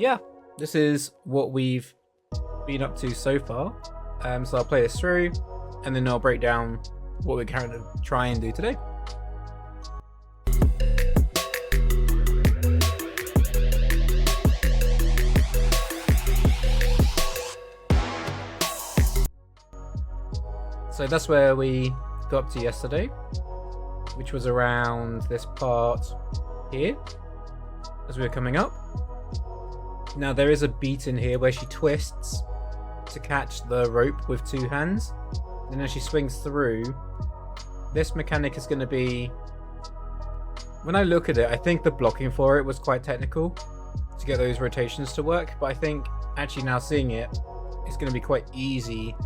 yeah, this is what we've been up to so far. So I'll play this through, and then I'll break down what we're going to try and do today. So that's where we got up to yesterday, which was around this part here, as we were coming up. Now there is a beat in here where she twists to catch the rope with two hands, and as she swings through, this mechanic is going to be, when I look at it, I think the blocking for it was quite technical to get those rotations to work, but I think actually now seeing it, it's going to be quite easy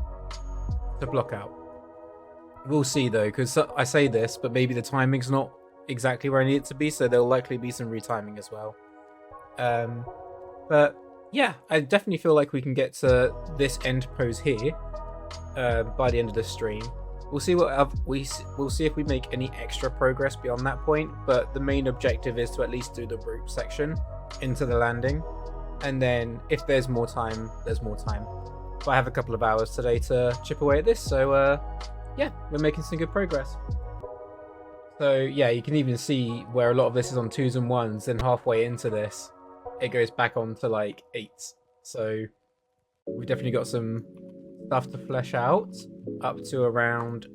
to block out. We'll see though, because I say this, but maybe the timing's not exactly where I need it to be, so there'll likely be some retiming as well. But yeah, I definitely feel like we can get to this end pose here by the end of the stream. We'll see what we'll see if we make any extra progress beyond that point, but the main objective is to at least do the rope section into the landing, and then if there's more time, there's more time. But I have a couple of hours today to chip away at this, so yeah, we're making some good progress. So yeah, you can even see where a lot of this is on 2s and 1s, and halfway into this, it goes back on to like 8s. So we've definitely got some stuff to flesh out up to around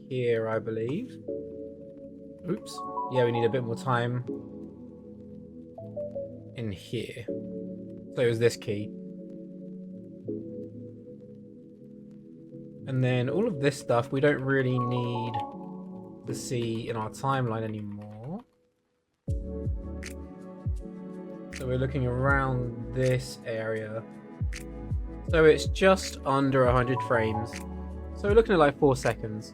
here, I believe. Oops. Yeah, we need a bit more time in here. So it was this key. And then all of this stuff we don't really need to see in our timeline anymore. So we're looking around this area. So it's just under 100 frames. So we're looking at like 4 seconds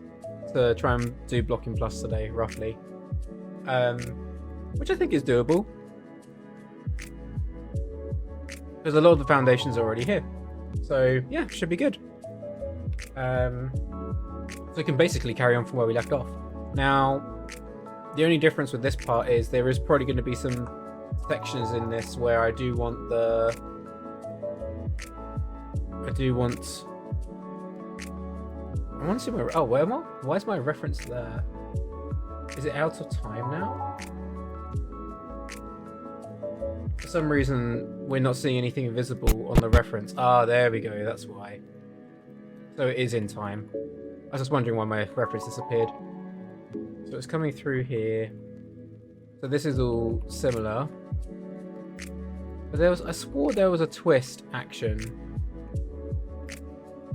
to try and do blocking plus today, roughly. Which I think is doable, because a lot of the foundations are already here. So yeah, should be good. So we can basically carry on from where we left off. Now, the only difference with this part is there is probably going to be some sections in this where I want to see my, oh, where am I? Why is my reference there? Is it out of time now? For some reason, we're not seeing anything visible on the reference. Ah, there we go, that's why. So it is in time. I was just wondering why my reference disappeared. So it's coming through here. So this is all similar. But I swore there was a twist action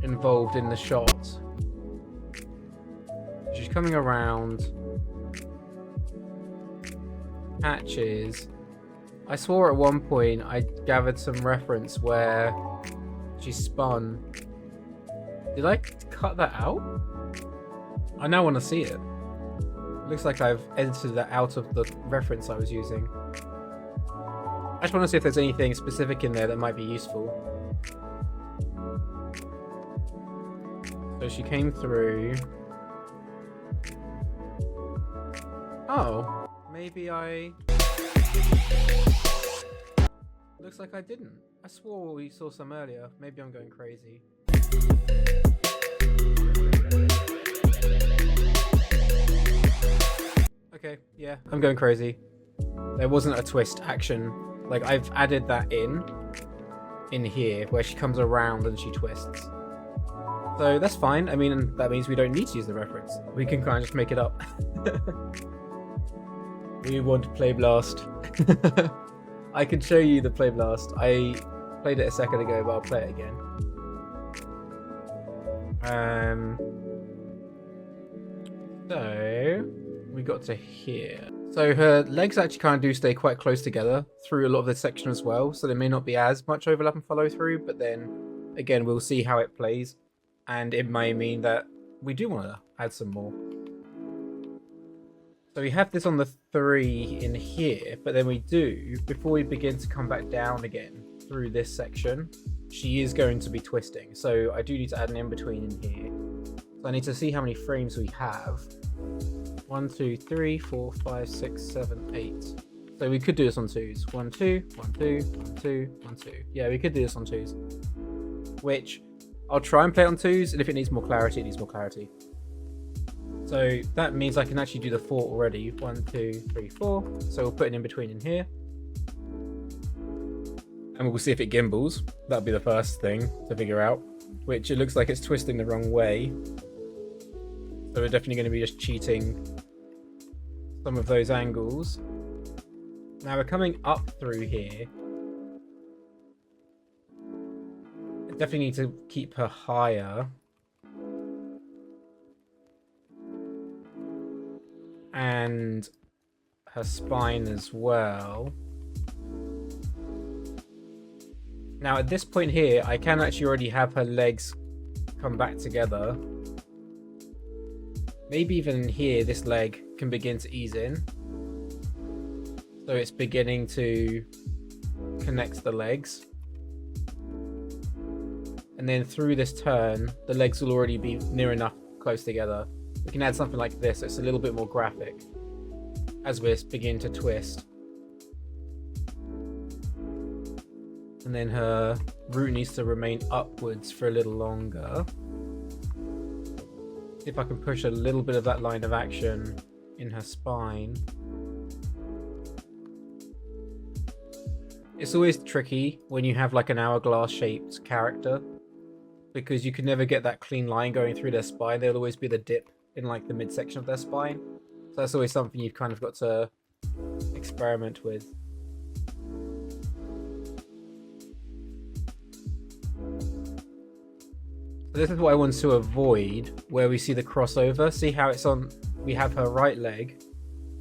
involved in the shot. She's coming around. Catches. I swore at one point I gathered some reference where she spun. Did I cut that out? I now want to see it. Looks like I've edited that out of the reference I was using. I just want to see if there's anything specific in there that might be useful. So she came through. Oh, maybe I... Looks like I didn't. I swore we saw some earlier. Maybe I'm going crazy. Okay, yeah, I'm going crazy. There wasn't a twist action. Like, I've added that in here, where she comes around and she twists. So that's fine. I mean, that means we don't need to use the reference. We can kind of just make it up. We want Playblast. I can show you the Playblast. I played it a second ago, but I'll play it again. So we got to here. So her legs actually kind of do stay quite close together through a lot of this section as well, so there may not be as much overlap and follow through, but then again we'll see how it plays, and it may mean that we do want to add some more. So we have this on the 3 in here, but then we do, before we begin to come back down again through this section, she is going to be twisting, so I do need to add an in-between in here. So I need to see how many frames we have. 1, 2, 3, 4, 5, 6, 7, 8. So we could do this on 2s. 1, 2, 1, 2, 1, 2, 1, 2. Yeah, we could do this on 2s. Which I'll try and play on 2s, and if it needs more clarity, it needs more clarity. So that means I can actually do the 4 already. 1, 2, 3, 4. So we'll put it in between in here. And we'll see if it gimbals. That'll be the first thing to figure out. Which it looks like it's twisting the wrong way. So we're definitely going to be just cheating some of those angles. Now we're coming up through here. I definitely need to keep her higher. And her spine as well. Now at this point here, I can actually already have her legs come back together. Maybe even here, this leg can begin to ease in. So it's beginning to connect the legs. And then through this turn, the legs will already be near enough close together. We can add something like this, so it's a little bit more graphic as we begin to twist. And then her root needs to remain upwards for a little longer. See if I can push a little bit of that line of action in her spine. It's always tricky when you have like an hourglass shaped character, because you can never get that clean line going through their spine. There'll always be the dip in like the midsection of their spine. So that's always something you've kind of got to experiment with. So this is what I want to avoid, where we see the crossover. See how it's on, we have her right leg,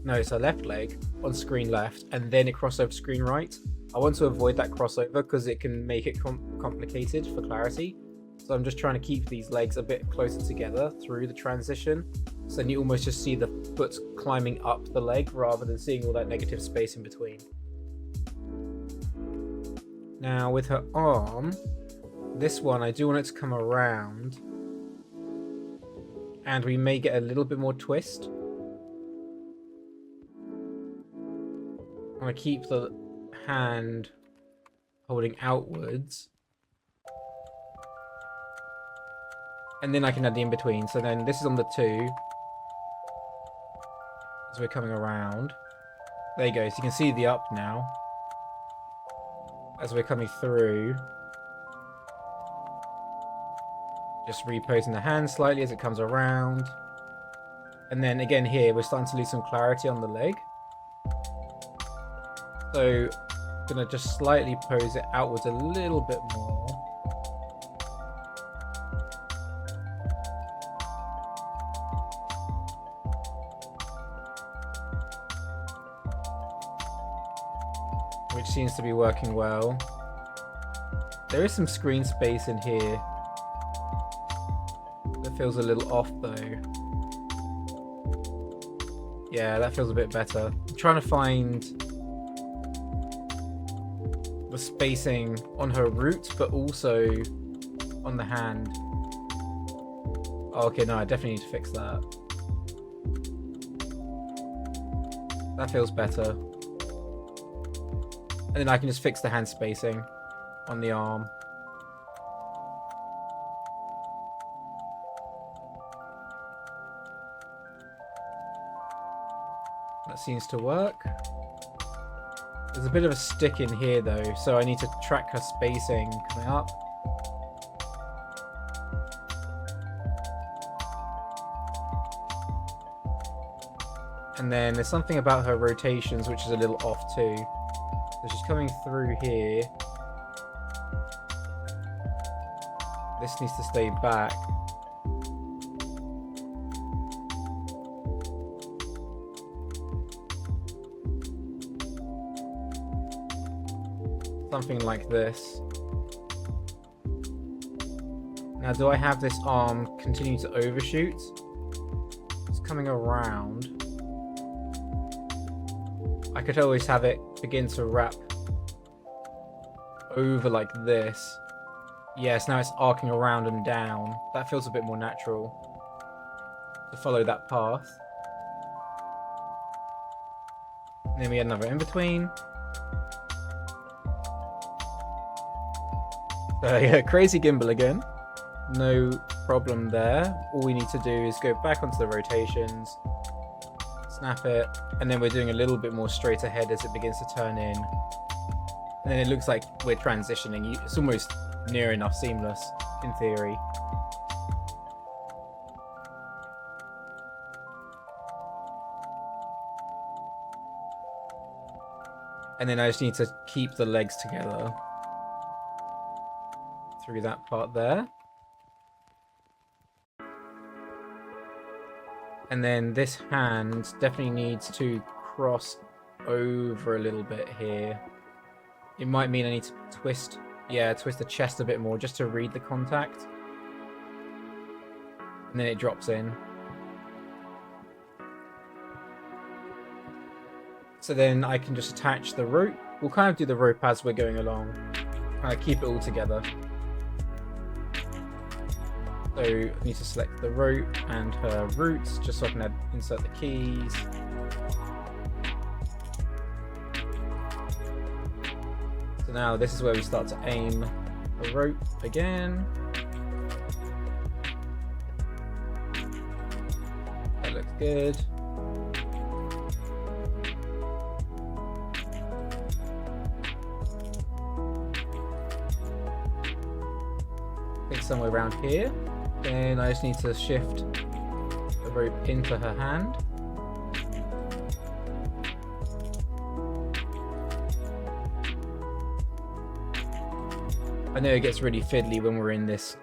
no, it's her left leg on screen left, and then it crosses over screen right. I want to avoid that crossover because it can make it complicated for clarity. So I'm just trying to keep these legs a bit closer together through the transition. So then you almost just see the foot climbing up the leg rather than seeing all that negative space in between. Now with her arm, this one I do want it to come around. And we may get a little bit more twist. I'm going to keep the hand holding outwards. And then I can add the in-between. So then this is on the 2. As we're coming around. There you go. So you can see the up now. As we're coming through. Just reposing the hand slightly as it comes around. And then again here, we're starting to lose some clarity on the leg. So I'm going to just slightly pose it outwards a little bit more. Which seems to be working well. There is some screen space in here. That feels a little off though. Yeah, that feels a bit better. I'm trying to find the spacing on her root, but also on the hand. Oh, okay, no, I definitely need to fix that. That feels better. And then I can just fix the hand spacing on the arm. That seems to work. There's a bit of a stick in here though, so I need to track her spacing coming up. And then there's something about her rotations which is a little off too. So she's coming through here. This needs to stay back. Something like this. Now, do I have this arm continue to overshoot? It's coming around. I could always have it begin to wrap over like this. Yes, now it's arcing around and down. That feels a bit more natural to follow that path. And then we add another in between. Yeah, crazy gimbal again. No problem there. All we need to do is go back onto the rotations, snap it, and then we're doing a little bit more straight ahead as it begins to turn in. And then it looks like we're transitioning. It's almost near enough seamless, in theory. And then I just need to keep the legs together through that part there. And then this hand definitely needs to cross over a little bit here. It might mean I need to twist the chest a bit more just to read the contact. And then it drops in. So then I can just attach the rope. We'll kind of do the rope as we're going along. Kind of keep it all together. So I need to select the rope and her roots just so I can insert the keys. So now this is where we start to aim the rope again. That looks good. I think somewhere around here. Then I just need to shift the rope into her hand. I know it gets really fiddly when we're in this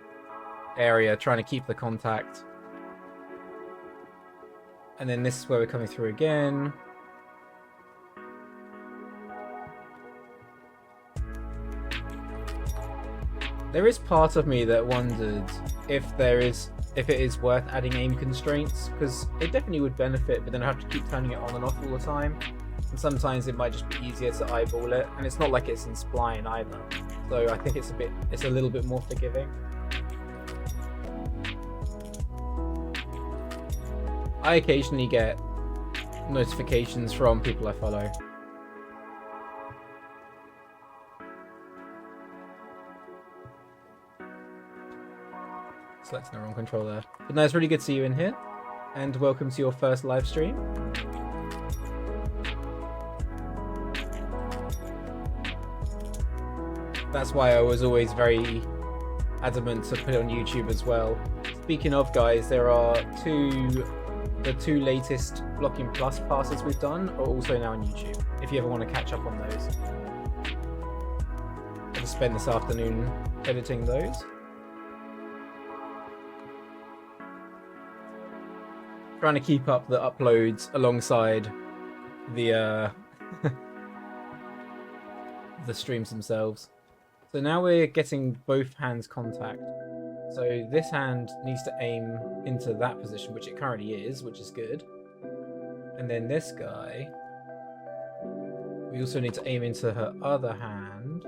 area trying to keep the contact. And then this is where we're coming through again. There is part of me that wondered if it is worth adding aim constraints, because it definitely would benefit, but then I have to keep turning it on and off all the time. And sometimes it might just be easier to eyeball it, and it's not like it's in spline either. So I think it's a little bit more forgiving. I occasionally get notifications from people I follow. Selecting the wrong controller. But no, it's really good to see you in here, and welcome to your first live stream. That's why I was always very adamant to put it on YouTube as well. Speaking of, guys, there are the two latest Blocking Plus passes we've done are also now on YouTube, if you ever want to catch up on those. I'll spend this afternoon editing those. Trying to keep up the uploads alongside the the streams themselves. So now we're getting both hands contact. So this hand needs to aim into that position, which it currently is, which is good. And then this guy, we also need to aim into her other hand.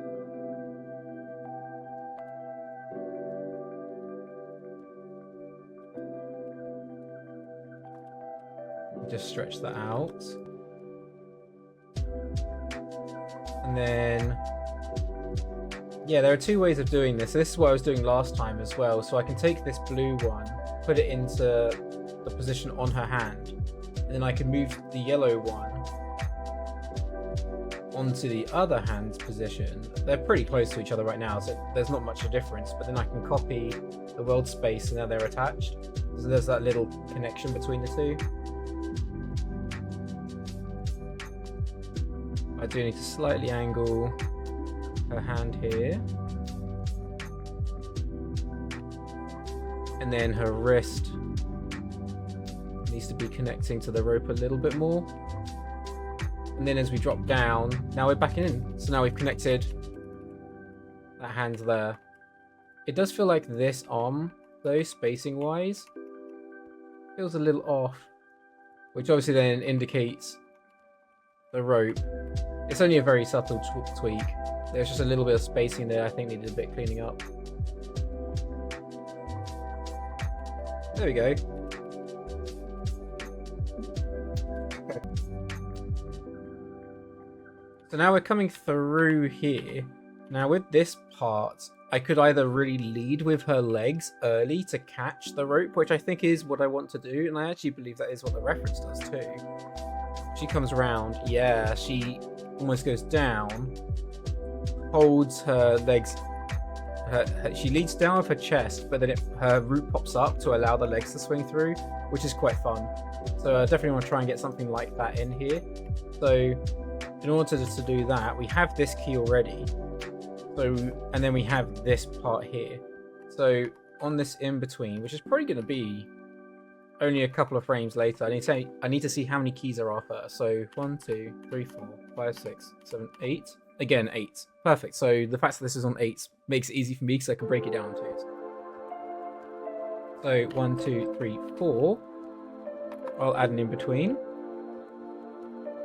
Just stretch that out. And then, yeah, there are two ways of doing this. This is what I was doing last time as well. So I can take this blue one, put it into the position on her hand, and then I can move the yellow one onto the other hand's position. They're pretty close to each other right now, so there's not much of a difference, but then I can copy the world space and now they're attached. So there's that little connection between the two. I do need to slightly angle her hand here. And then her wrist needs to be connecting to the rope a little bit more. And then as we drop down, now we're back in. So now we've connected that hand there. It does feel like this arm, though, spacing wise, feels a little off, which obviously then indicates the rope. It's only a very subtle tweak. There's just a little bit of spacing there I think needed a bit cleaning up. There we go. So now we're coming through here. Now with this part, I could either really lead with her legs early to catch the rope, which I think is what I want to do, and I actually believe that is what the reference does too. She comes around, yeah, she almost goes down, holds her legs, she leads down with her chest, but then her root pops up to allow the legs to swing through, which is quite fun. So I definitely want to try and get something like that in here. So in order to do that, we have this key already. So, and then we have this part here. So on this in between, which is probably going to be only a couple of frames later, I need to see how many keys there are first. So 1, 2, 3, 4, 5, 6, 7, 8. Again, 8. Perfect. So the fact that this is on 8 makes it easy for me because I can break it down to 2s. So 1, 2, 3, 4. I'll add an in between.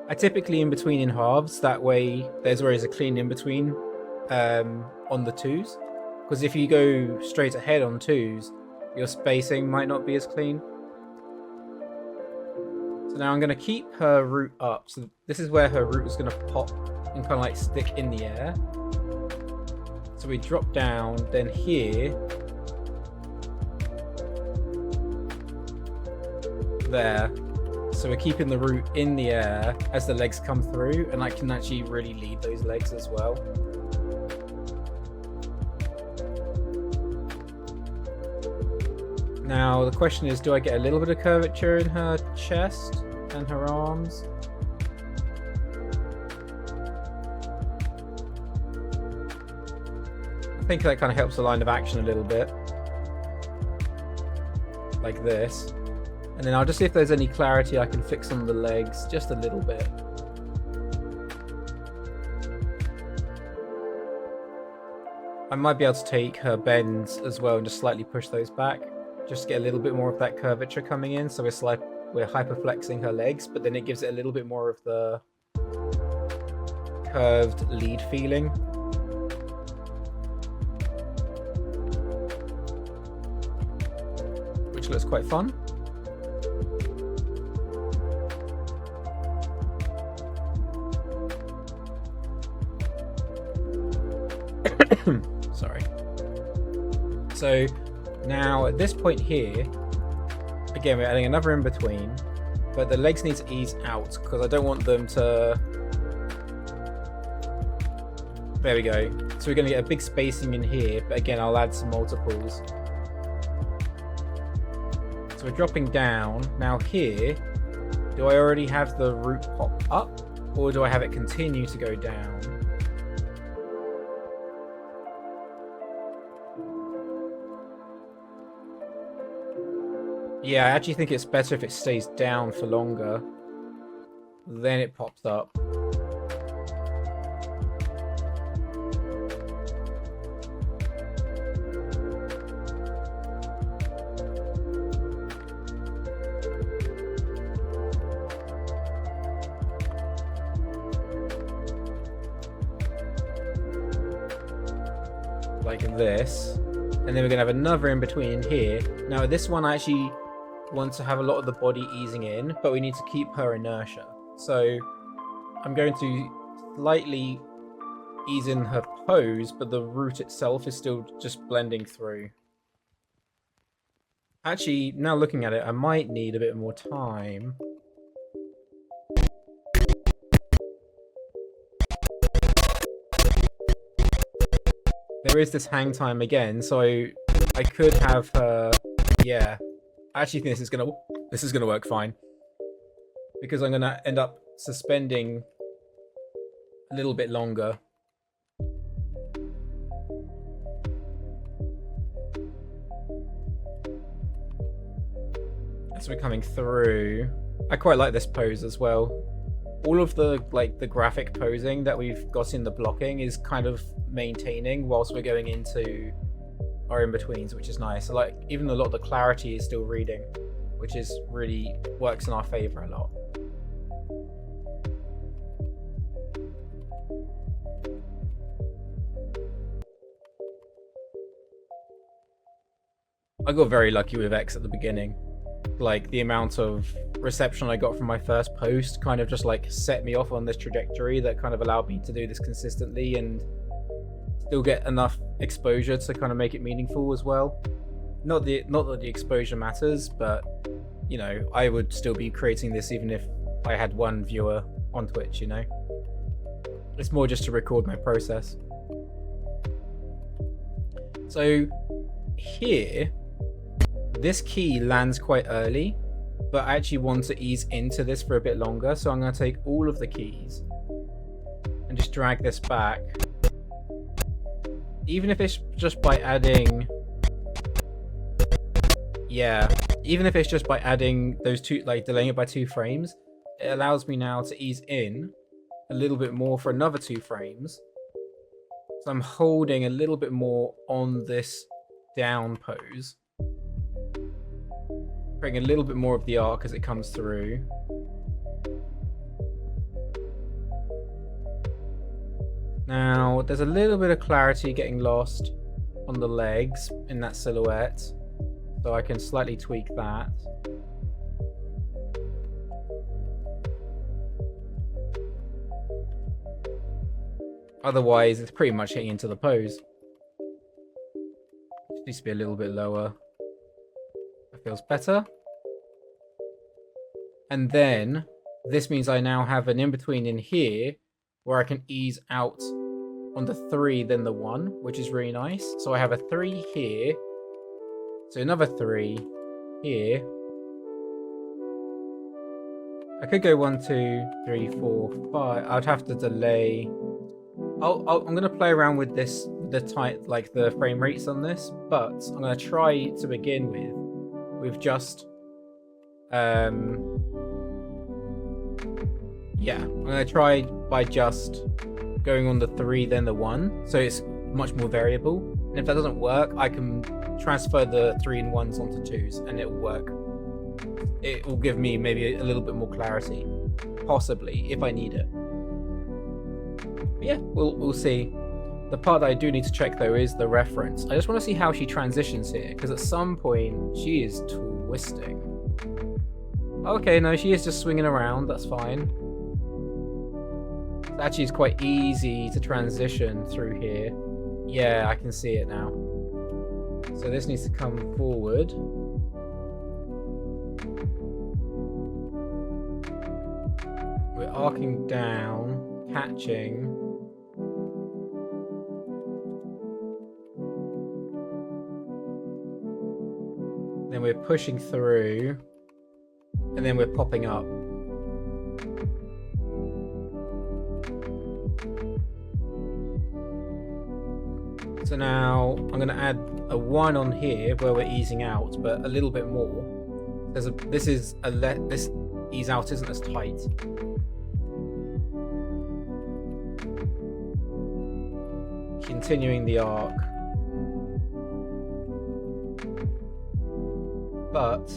I typically in between in halves. That way, there's always a clean in between. On the 2s, because if you go straight ahead on 2s, your spacing might not be as clean. So now I'm going to keep her root up. So this is where her root is going to pop and kind of like stick in the air. So we drop down, then here, there. So we're keeping the root in the air as the legs come through, and I can actually really lead those legs as well. Now the question is, do I get a little bit of curvature in her chest and her arms? I think that kind of helps the line of action a little bit. Like this. And then I'll just see if there's any clarity I can fix on the legs, just a little bit. I might be able to take her bends as well and just slightly push those back. Just to get a little bit more of that curvature coming in, so we're hyperflexing her legs, but then it gives it a little bit more of the curved lead feeling. Which looks quite fun. Sorry. So now at this point here, again we're adding another in between, but the legs need to ease out because I don't want them to... There we go. So we're going to get a big spacing in here, but again I'll add some multiples. So we're dropping down. Now here, do I already have the root pop up, or do I have it continue to go down? Yeah, I actually think it's better if it stays down for longer. Then it pops up. Like this. And then we're going to have another in between here. Now this one I actually want to have a lot of the body easing in, but we need to keep her inertia. So I'm going to slightly ease in her pose, but the root itself is still just blending through. Actually, now looking at it, I might need a bit more time. There is this hang time again, so I could have her... Yeah. I actually think this is gonna work fine, because I'm gonna end up suspending a little bit longer. As we're coming through, I quite like this pose as well. All of the graphic posing that we've got in the blocking is kind of maintaining whilst we're going into our in-betweens, which is nice. So like even a lot of the clarity is still reading, which is really works in our favor a lot. I got very lucky with X at the beginning. like the amount of reception I got from my first post kind of just like set me off on this trajectory that kind of allowed me to do this consistently and still get enough exposure to kind of make it meaningful as well. Not that the exposure matters, but you know, I would still be creating this even if I had one viewer on Twitch, you know? It's more just to record my process. So here, this key lands quite early, but I actually want to ease into this for a bit longer. So I'm going to take all of the keys and just drag this back. Even if it's just by adding, even if it's just by adding those two, like delaying it by 2 frames, it allows me now to ease in a little bit more for another 2 frames. So I'm holding a little bit more on this down pose, creating a little bit more of the arc as it comes through. Now, there's a little bit of clarity getting lost on the legs in that silhouette, so I can slightly tweak that. Otherwise, it's pretty much hitting into the pose. Just needs to be a little bit lower. That feels better. And then, this means I now have an in-between in here where I can ease out on the 3, then the 1, which is really nice. So I have a 3 here. So another 3 here. I could go 1, 2, 3, 4, 5. I'd have to delay. I'm gonna play around with this, like the frame rates on this, but I'm gonna try to begin with just I'm gonna try by just going on the 3 then the 1, so it's much more variable. And if that doesn't work, I can transfer the 3 and 1s onto 2s and it will work. It will give me maybe a little bit more clarity, possibly, if I need it. But yeah, we'll see. The part that I do need to check though is the reference. I just want to see how she transitions here, because at some point she is twisting. Okay, no, she is just swinging around, that's fine. It actually is quite easy to transition through here. Yeah, I can see it now. So this needs to come forward. We're arcing down, catching. Then we're pushing through, and then we're popping up. So now I'm going to add a 1 on here where we're easing out, but a little bit more. This ease out isn't as tight. Continuing the arc. But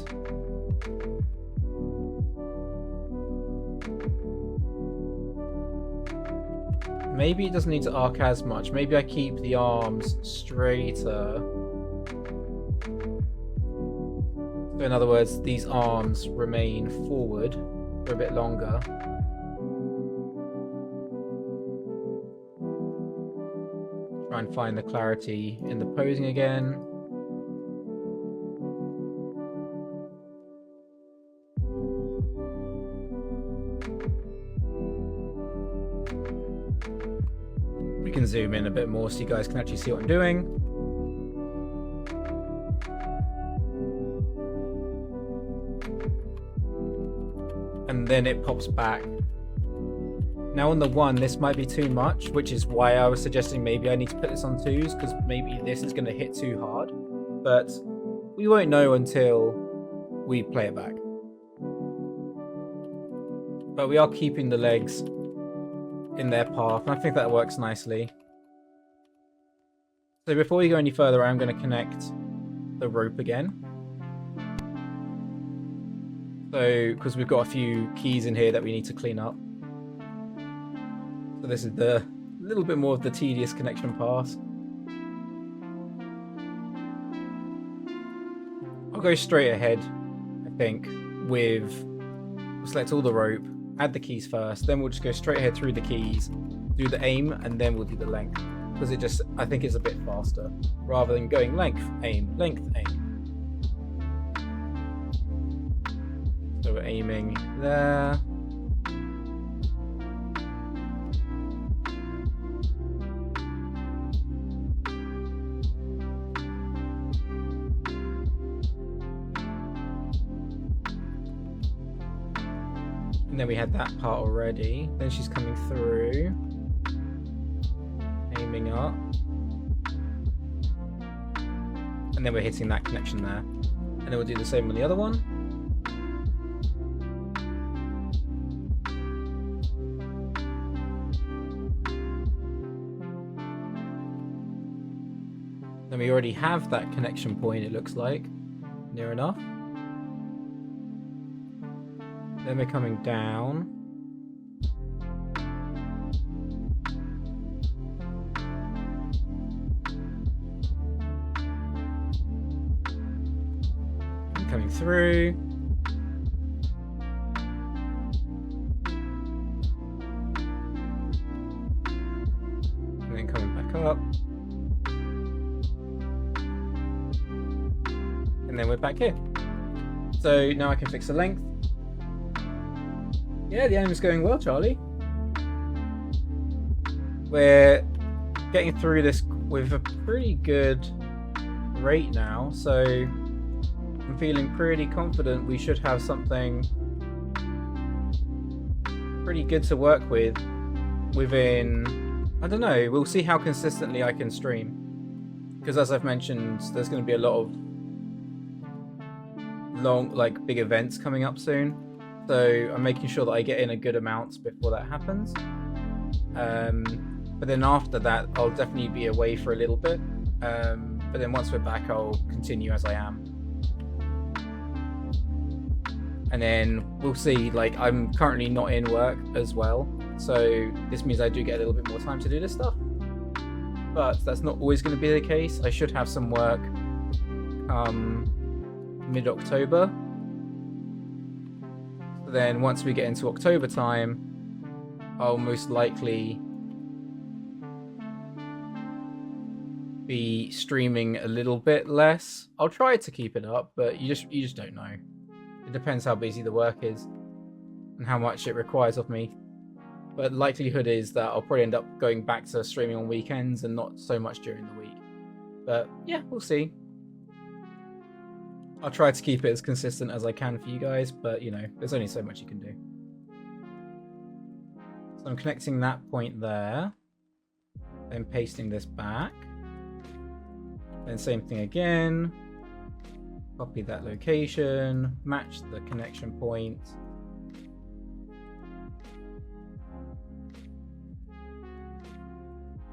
maybe it doesn't need to arc as much. Maybe I keep the arms straighter. So in other words, these arms remain forward for a bit longer. Try and find the clarity in the posing again. We can zoom in a bit more so you guys can actually see what I'm doing. And then it pops back. Now on the 1, this might be too much, which is why I was suggesting maybe I need to put this on 2s, because maybe this is going to hit too hard. But we won't know until we play it back. But we are keeping the legs in their path, and I think that works nicely. So before we go any further, I'm going to connect the rope again. So, because we've got a few keys in here that we need to clean up. So this is the little bit more of the tedious connection pass. I'll go straight ahead. I think we'll select all the rope, add the keys first, then we'll just go straight ahead through the keys, do the aim, and then we'll do the length. Because I think it's a bit faster, rather than going length, aim, length, aim. So we're aiming there. And then we had that part already. Then she's coming through, aiming up, and then we're hitting that connection there. And then we'll do the same on the other one. Then we already have that connection point, it looks like, near enough. Then we're coming down. And coming through. And then coming back up. And then we're back here. So now I can fix the length. Yeah, the aim is going well, Charlie. We're getting through this with a pretty good rate now, so I'm feeling pretty confident we should have something pretty good to work with within, I don't know, we'll see how consistently I can stream. Because as I've mentioned, there's going to be a lot of big events coming up soon. So I'm making sure that I get in a good amount before that happens. But then after that, I'll definitely be away for a little bit. But then once we're back, I'll continue as I am. And then we'll see, like, I'm currently not in work as well. So this means I do get a little bit more time to do this stuff. But that's not always going to be the case. I should have some work mid-October. Then once we get into October time, I'll most likely be streaming a little bit less. I'll try to keep it up, but you just don't know. It depends how busy the work is and how much it requires of me. But likelihood is that I'll probably end up going back to streaming on weekends and not so much during the week. But yeah, we'll see. I'll try to keep it as consistent as I can for you guys, but you know, there's only so much you can do. So I'm connecting that point there, then pasting this back, then same thing again, copy that location, match the connection point,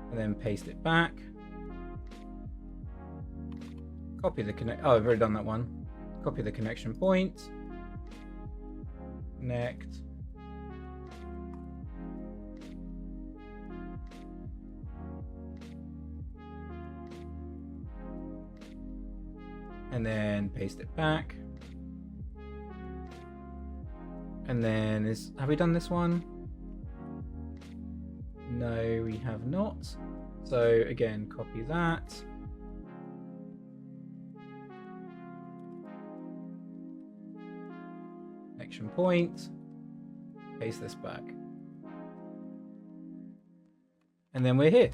and then paste it back. Copy the oh, I've already done that one. Copy the connection point, connect, and then paste it back. And then have we done this one? No, we have not. So again, copy that. Connection point, paste this back. And then we're here.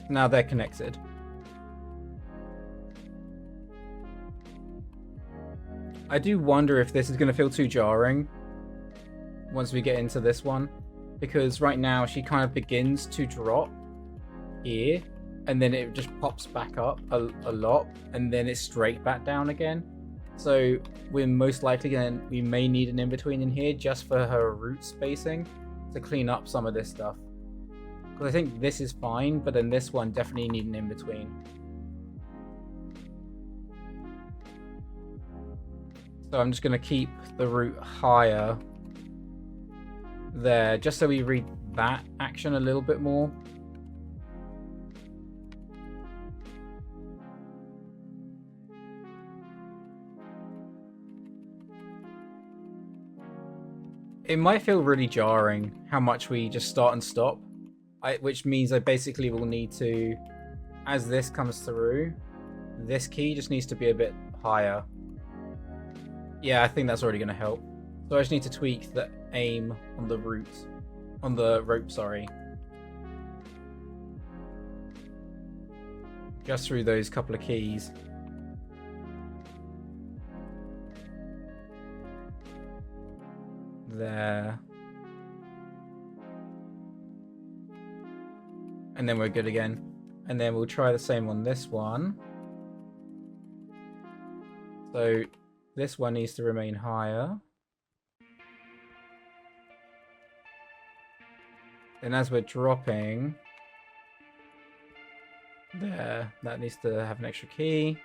Now they're connected. I do wonder if this is going to feel too jarring once we get into this one, because right now she kind of begins to drop here and then it just pops back up a lot and then it's straight back down again. So we're most likely we may need an in-between in here just for her root spacing to clean up some of this stuff. Because I think this is fine, but then this one definitely need an in-between. So I'm just going to keep the root higher there, just so we read that action a little bit more. It might feel really jarring how much we just start and stop, which means I basically will need to, as this comes through, this key just needs to be a bit higher. Yeah, I think that's already going to help. So I just need to tweak the aim on the rope, sorry. Just through those couple of keys. There. And then we're good again. And then we'll try the same on this one. So this one needs to remain higher. And as we're dropping, there, that needs to have an extra key.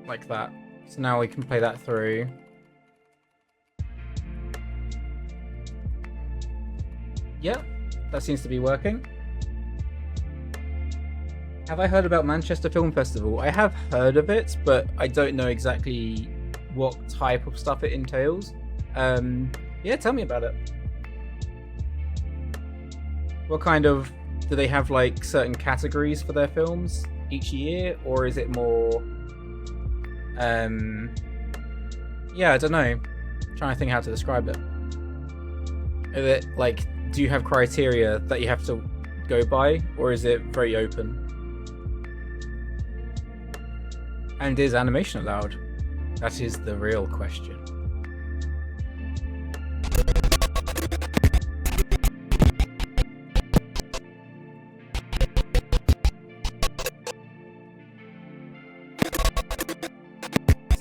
Like that. So now we can play that through. Yep, that seems to be working. Have I heard about Manchester Film Festival? I have heard of it, but I don't know exactly what type of stuff it entails. Yeah, tell me about it. What kind of... do they have like certain categories for their films each year? Or is it more... yeah, I don't know. I'm trying to think how to describe it. Is it like, do you have criteria that you have to go by? Or is it very open? And is animation allowed? That is the real question.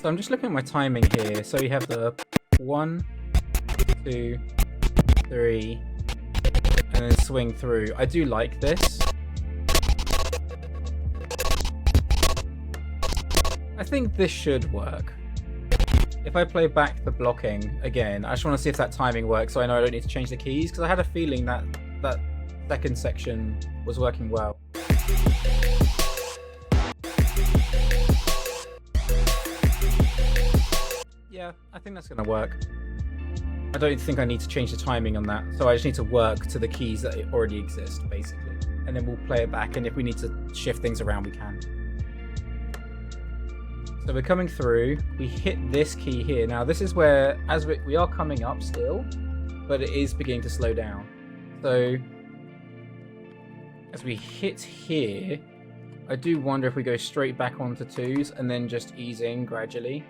So I'm just looking at my timing here. So you have the 1, 2, 3, and then swing through. I do like this. I think this should work. If I play back the blocking again, I just want to see if that timing works so I know I don't need to change the keys, because I had a feeling that that second section was working well. Yeah, I think that's going to work. I don't think I need to change the timing on that, so I just need to work to the keys that already exist, basically. And then we'll play it back, and if we need to shift things around, we can. So we're coming through, we hit this key here. Now this is where, as we are coming up still, but it is beginning to slow down. So, as we hit here, I do wonder if we go straight back onto 2s and then just ease in gradually.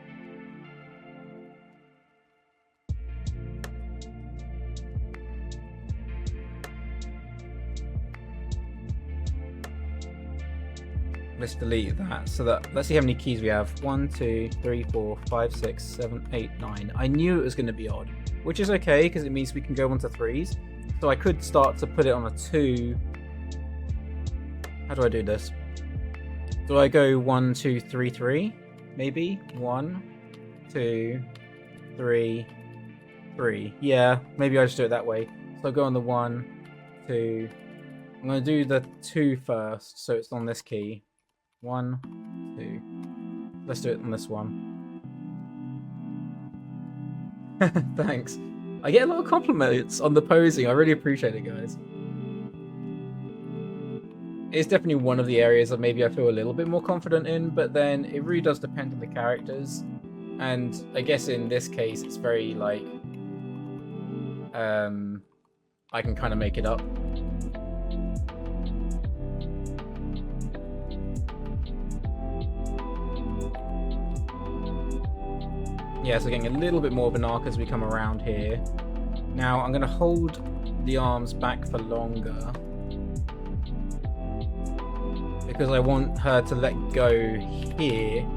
Let's delete that. So that, let's see how many keys we have. 1, 2, 3, 4, 5, 6, 7, 8, 9. I knew it was going to be odd, which is okay because it means we can go onto 3s. So I could start to put it on a 2. How do I do this? Do I go 1, 2, 3, 3? Maybe 1, 2, 3, 3. Yeah, maybe I just do it that way. So I'll go on the 1, 2. I'm going to do the 2 first, so it's on this key. 1, 2. Let's do it on this one. Thanks. I get a lot of compliments on the posing. I really appreciate it, guys. It's definitely one of the areas that maybe I feel a little bit more confident in, but then it really does depend on the characters. And I guess in this case, it's very like... I can kind of make it up. Yeah, so getting a little bit more of an arc as we come around here. Now, I'm going to hold the arms back for longer, because I want her to let go here.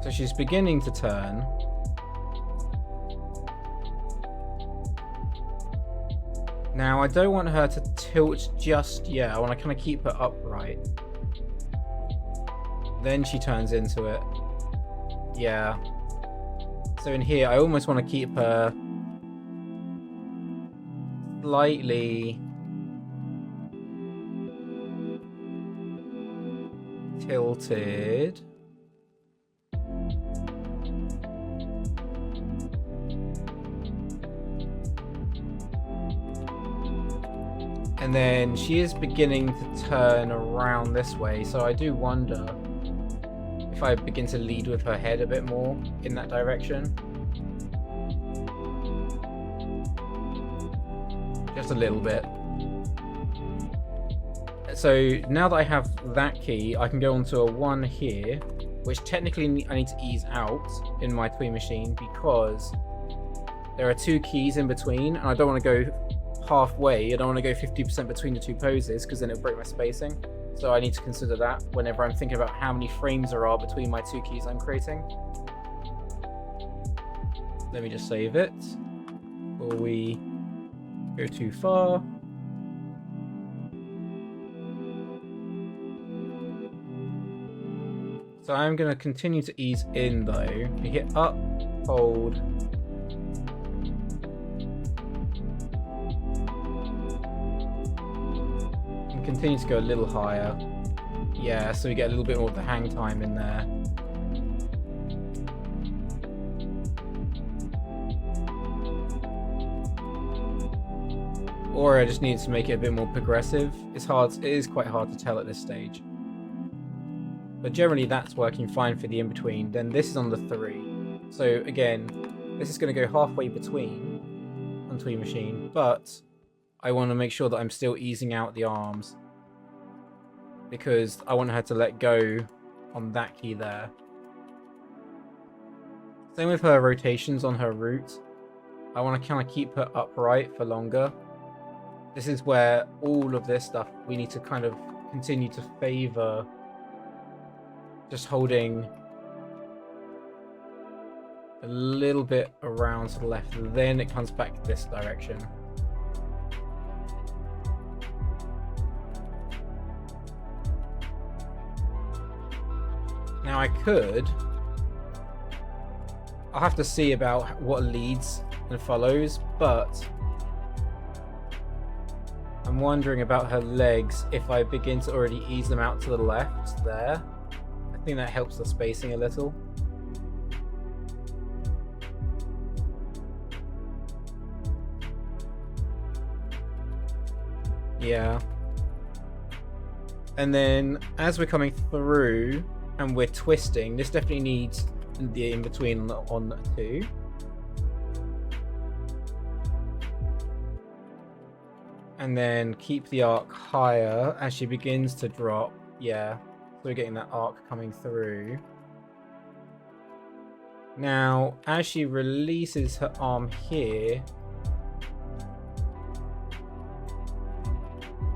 So she's beginning to turn. Now, I don't want her to tilt just yet. I want to kind of keep her upright. Then she turns into it. Yeah. So in here, I almost want to keep her slightly tilted. And then she is beginning to turn around this way, so I do wonder if I begin to lead with her head a bit more in that direction. Just a little bit. So now that I have that key, I can go onto a 1 here, which technically I need to ease out in my Twee machine because there are 2 keys in between, and I don't want to go halfway. I don't want to go 50% between the 2 poses because then it'll break my spacing. So I need to consider that whenever I'm thinking about how many frames there are between my 2 keys I'm creating. Let me just save it before we go too far. So I'm going to continue to ease in though. You hit up, hold. And continue to go a little higher. Yeah, so we get a little bit more of the hang time in there. Or I just need to make it a bit more progressive. It is quite hard to tell at this stage. But generally that's working fine for the in-between. Then this is on the 3. So again, this is going to go halfway between on Twee machine, but I want to make sure that I'm still easing out the arms because I want her to let go on that key there. Same with her rotations on her root. I want to kind of keep her upright for longer. This is where all of this stuff we need to kind of continue to favor just holding a little bit around to the left, and then it comes back this direction. Now I'll have to see about what leads and follows, but I'm wondering about her legs if I begin to already ease them out to the left there. I think that helps the spacing a little. Yeah. And then as we're coming through and we're twisting, this definitely needs the in-between on 2. And then keep the arc higher as she begins to drop. Yeah. So we're getting that arc coming through. Now, as she releases her arm here,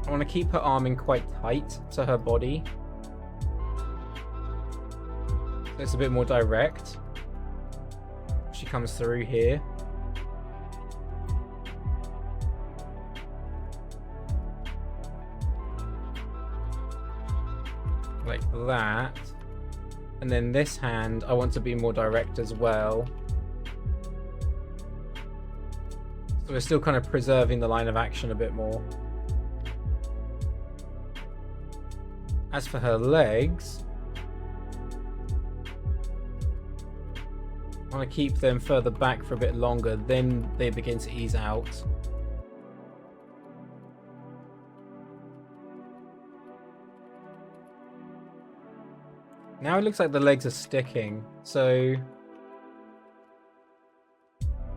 I want to keep her arm in quite tight to her body. So it's a bit more direct. She comes through here. Like that. And then this hand I want to be more direct as well, so we're still kind of preserving the line of action a bit more. As for her legs, I want to keep them further back for a bit longer, then they begin to ease out. Now it looks like the legs are sticking, so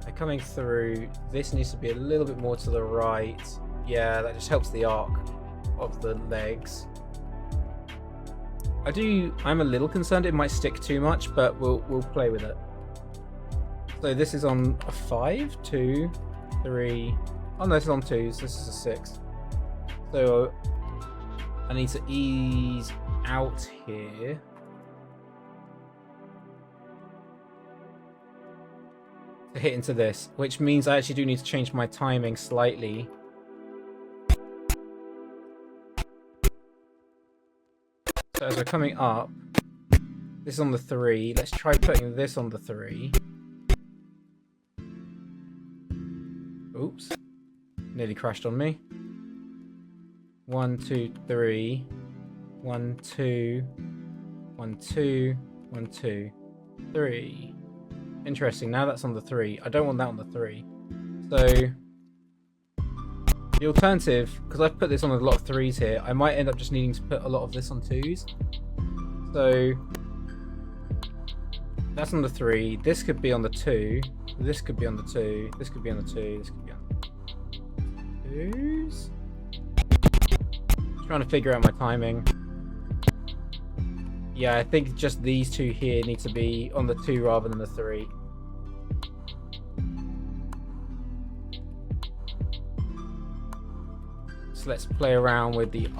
they're coming through. This needs to be a little bit more to the right. Yeah, that just helps the arc of the legs. I'm a little concerned it might stick too much, but we'll play with it. So this is on a 5, 2, 3. Oh no, this is on 2s. This is a 6. So I need to ease out here. To hit into this, which means I actually do need to change my timing slightly. So as we're coming up, this is on the 3. Let's try putting this on the 3. Oops. Nearly crashed on me. 1, 2, 3. 1, 2. 1, 2. 1, 2. 3. Interesting, now that's on the 3. I don't want that on the 3. So the alternative, because I've put this on a lot of 3s here, I might end up just needing to put a lot of this on 2s. So that's on the 3. This could be on the 2. This could be on the 2. This could be on the 2. This could be on the 2s. Just trying to figure out my timing. Yeah, I think just these 2 here need to be on the 2 rather than the 3. So let's play around with the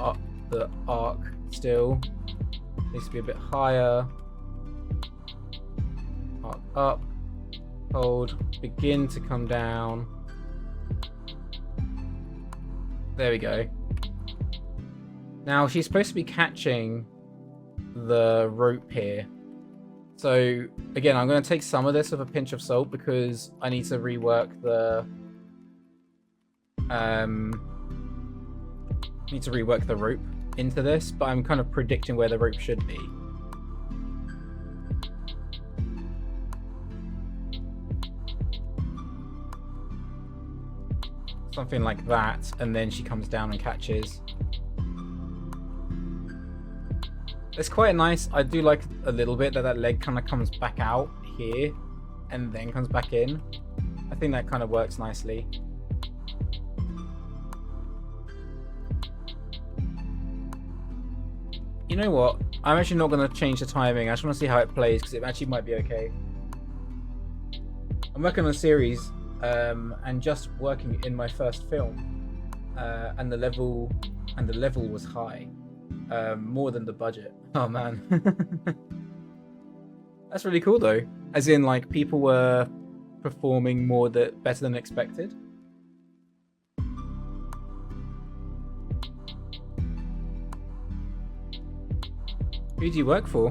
arc still. Needs to be a bit higher. Arc up. Hold. Begin to come down. There we go. Now she's supposed to be catching the rope here. So again, I'm going to take some of this with a pinch of salt because I need to rework the rope into this, but I'm kind of predicting where the rope should be. Something like that, and then she comes down and catches. It's quite nice. I do like a little bit that leg kind of comes back out here and then comes back in. I think that kind of works nicely. You know what? I'm actually not going to change the timing. I just want to see how it plays because it actually might be okay. I'm working on a series and just working in my first film, and the level was high, more than the budget. Oh man. That's really cool though, as in like people were performing better than expected. Who do you work for?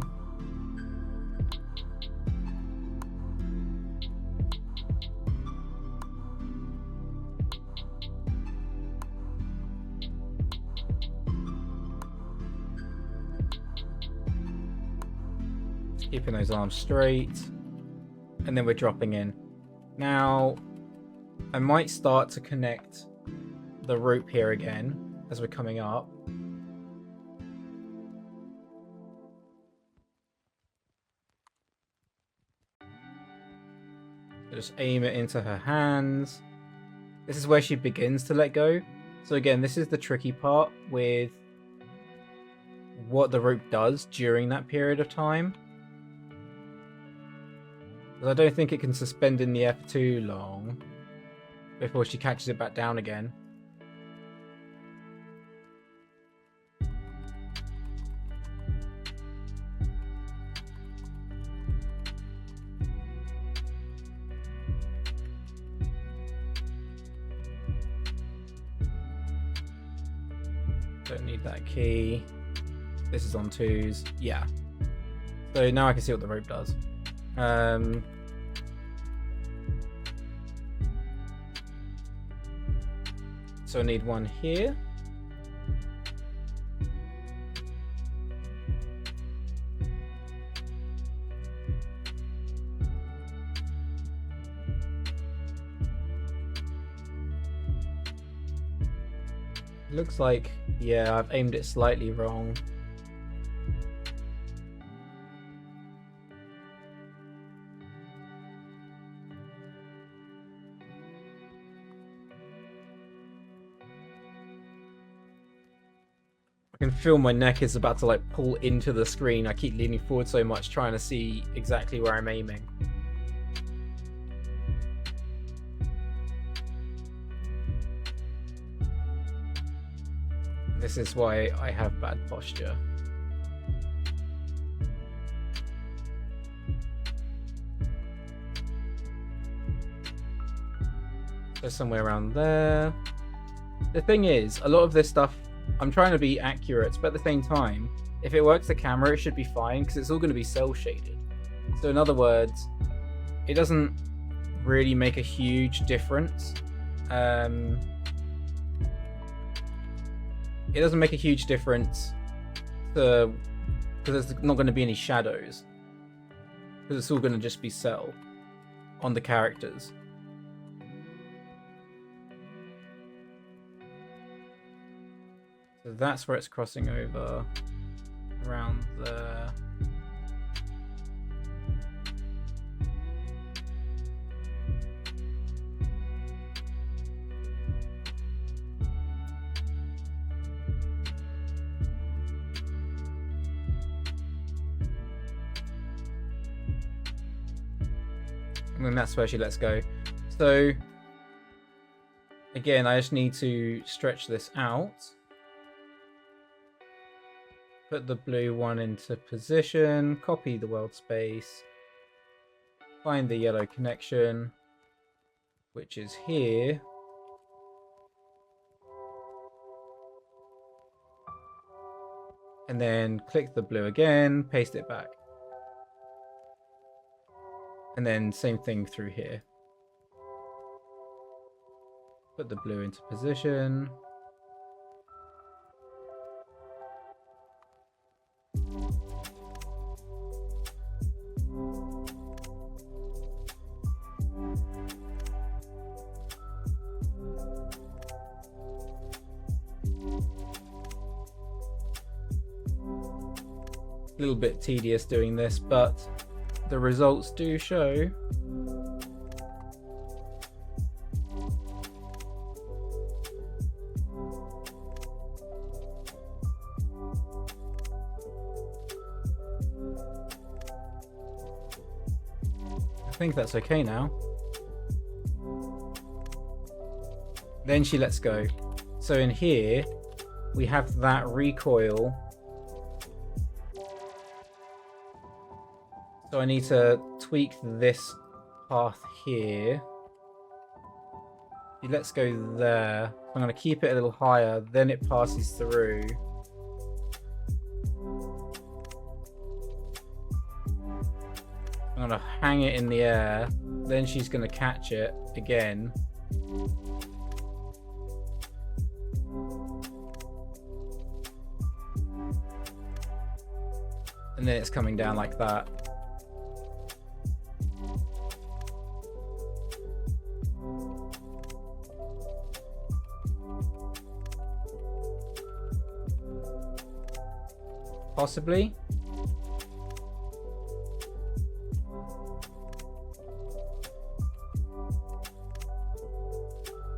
Keeping those arms straight, and then we're dropping in. Now, I might start to connect the rope here again as we're coming up. So just aim it into her hands. This is where she begins to let go. So again, this is the tricky part with what the rope does during that period of time. I don't think it can suspend in the air for too long before she catches it back down again. Don't need that key. This is on 2s. Yeah. So now I can see what the rope does. So I need one here. Looks like, yeah, I've aimed it slightly wrong. I can feel my neck is about to like pull into the screen. I keep leaning forward so much trying to see exactly where I'm aiming. This is why I have bad posture. So somewhere around there. The thing is, a lot of this stuff, I'm trying to be accurate, but at the same time, if it works the camera, it should be fine because it's all going to be cell shaded. So in other words, it doesn't really make a huge difference it doesn't make a huge difference because there's not going to be any shadows, because it's all going to just be cell on the characters. So that's where it's crossing over around there. And then that's where she lets go. So again, I just need to stretch this out. Put the blue one into position, copy the world space, find the yellow connection, which is here. And then click the blue again, paste it back. And then same thing through here. Put the blue into position. A little bit tedious doing this, but the results do show. I think that's okay now. Then she lets go. So in here, we have that recoil. So I need to tweak this path here. Let's go there. I'm going to keep it a little higher, then it passes through. I'm going to hang it in the air, then she's going to catch it again. And then it's coming down like that. Possibly.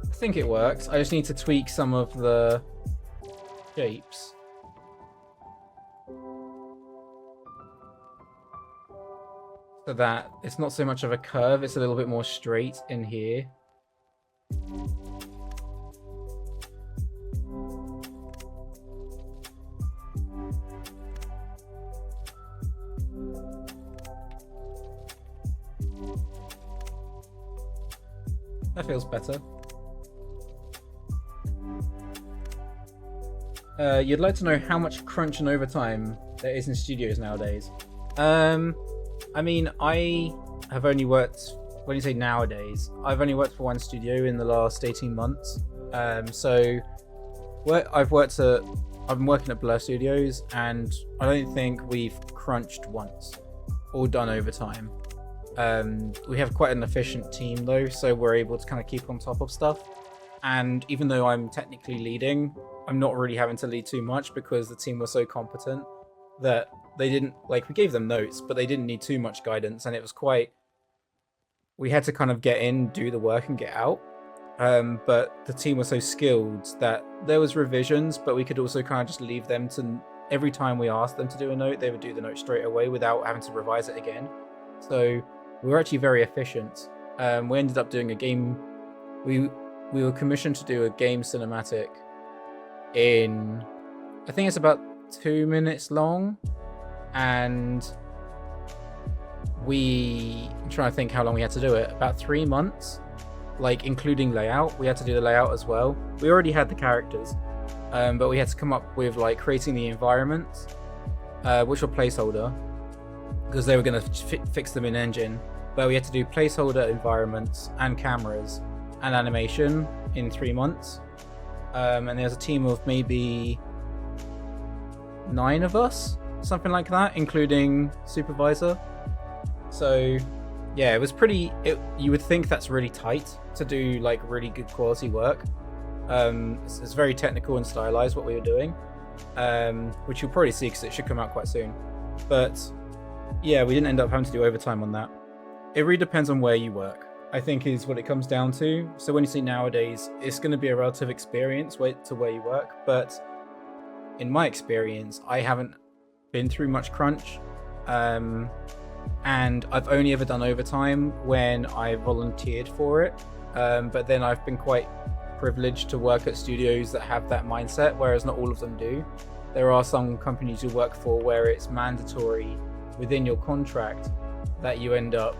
I think it works. I just need to tweak some of the shapes. So that it's not so much of a curve, it's a little bit more straight in here. That feels better. You'd like to know how much crunch and overtime there is in studios nowadays. I mean, I have only worked, when you say nowadays, I've only worked for one studio in the last 18 months. So I've been working at Blur Studios, and I don't think we've crunched once or done overtime. We have quite an efficient team though, so we're able to kind of keep on top of stuff. And even though I'm technically leading, I'm not really having to lead too much because the team was so competent that they didn't, like, we gave them notes, but they didn't need too much guidance, and it was quite, we had to kind of get in, do the work and get out. But the team was so skilled that there was revisions, but we could also kind of just leave them to, every time we asked them to do a note, they would do the note straight away without having to revise it again. So we were actually very efficient. We ended up doing a game, we were commissioned to do a game cinematic in, I think it's about 2 minutes long, and I'm trying to think how long we had to do it, about 3 months, like including layout. We had to do the layout as well. We already had the characters, but we had to come up with like creating the environments, which were placeholder, because they were going to fix them in engine, but we had to do placeholder environments and cameras and animation, in 3 months. And there's a team of maybe 9 of us, something like that, including supervisor. So yeah, it was pretty, you would think that's really tight to do like really good quality work. It's very technical and stylized what we were doing, which you'll probably see because it should come out quite soon. But yeah, we didn't end up having to do overtime on that. It really depends on where you work, I think, is what it comes down to. So when you see nowadays, it's going to be a relative experience to where you work. But in my experience, I haven't been through much crunch. And I've only ever done overtime when I volunteered for it. But then I've been quite privileged to work at studios that have that mindset, whereas not all of them do. There are some companies you work for where it's mandatory within your contract that you end up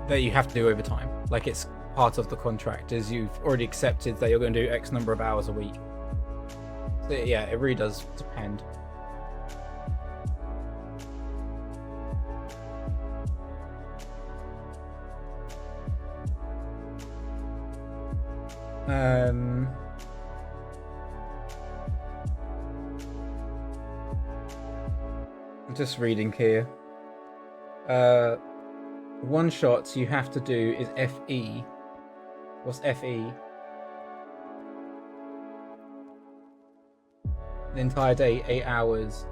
that you have to do overtime. Like, it's part of the contract, as you've already accepted that you're going to do X number of hours a week. So yeah, it really does depend. I'm just reading here. One shot you have to do is FE. What's FE? The entire day, 8 hours.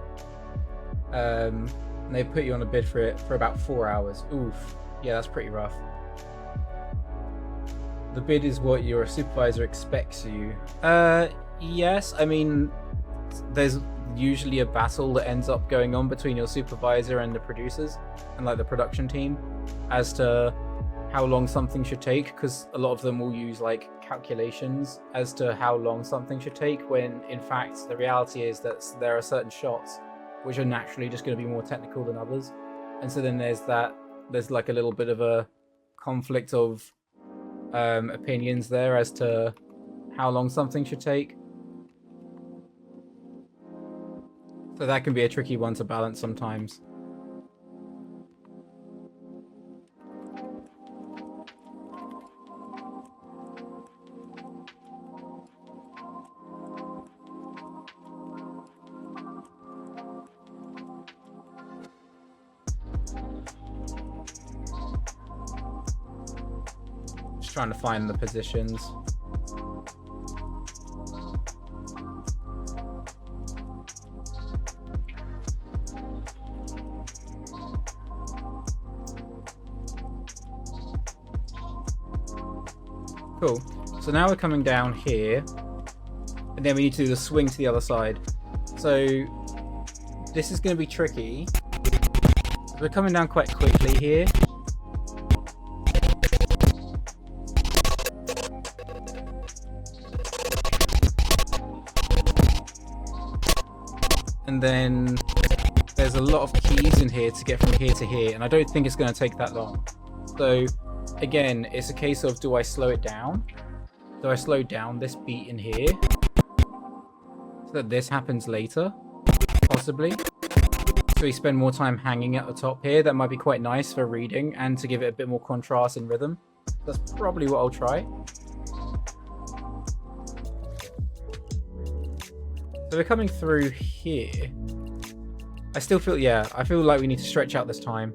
And they put you on a bid for it for about 4 hours. Oof. Yeah, that's pretty rough. The bid is what your supervisor expects you. Yes. I mean, there's usually a battle that ends up going on between your supervisor and the producers and like the production team as to how long something should take, because a lot of them will use like calculations as to how long something should take, when in fact the reality is that there are certain shots which are naturally just going to be more technical than others. And so then there's like a little bit of a conflict of opinions there as to how long something should take. So that can be a tricky one to balance sometimes. Just trying to find the positions. Cool. So now we're coming down here, and then we need to do the swing to the other side. So this is going to be tricky. We're coming down quite quickly here. And then there's a lot of keys in here to get from here to here, and I don't think it's going to take that long. So again, it's a case of, do I slow it down? Do I slow down this beat in here so that this happens later? Possibly. So we spend more time hanging at the top here. That might be quite nice for reading and to give it a bit more contrast and rhythm. That's probably what I'll try. So we're coming through here. I still feel, yeah, I feel like we need to stretch out this time.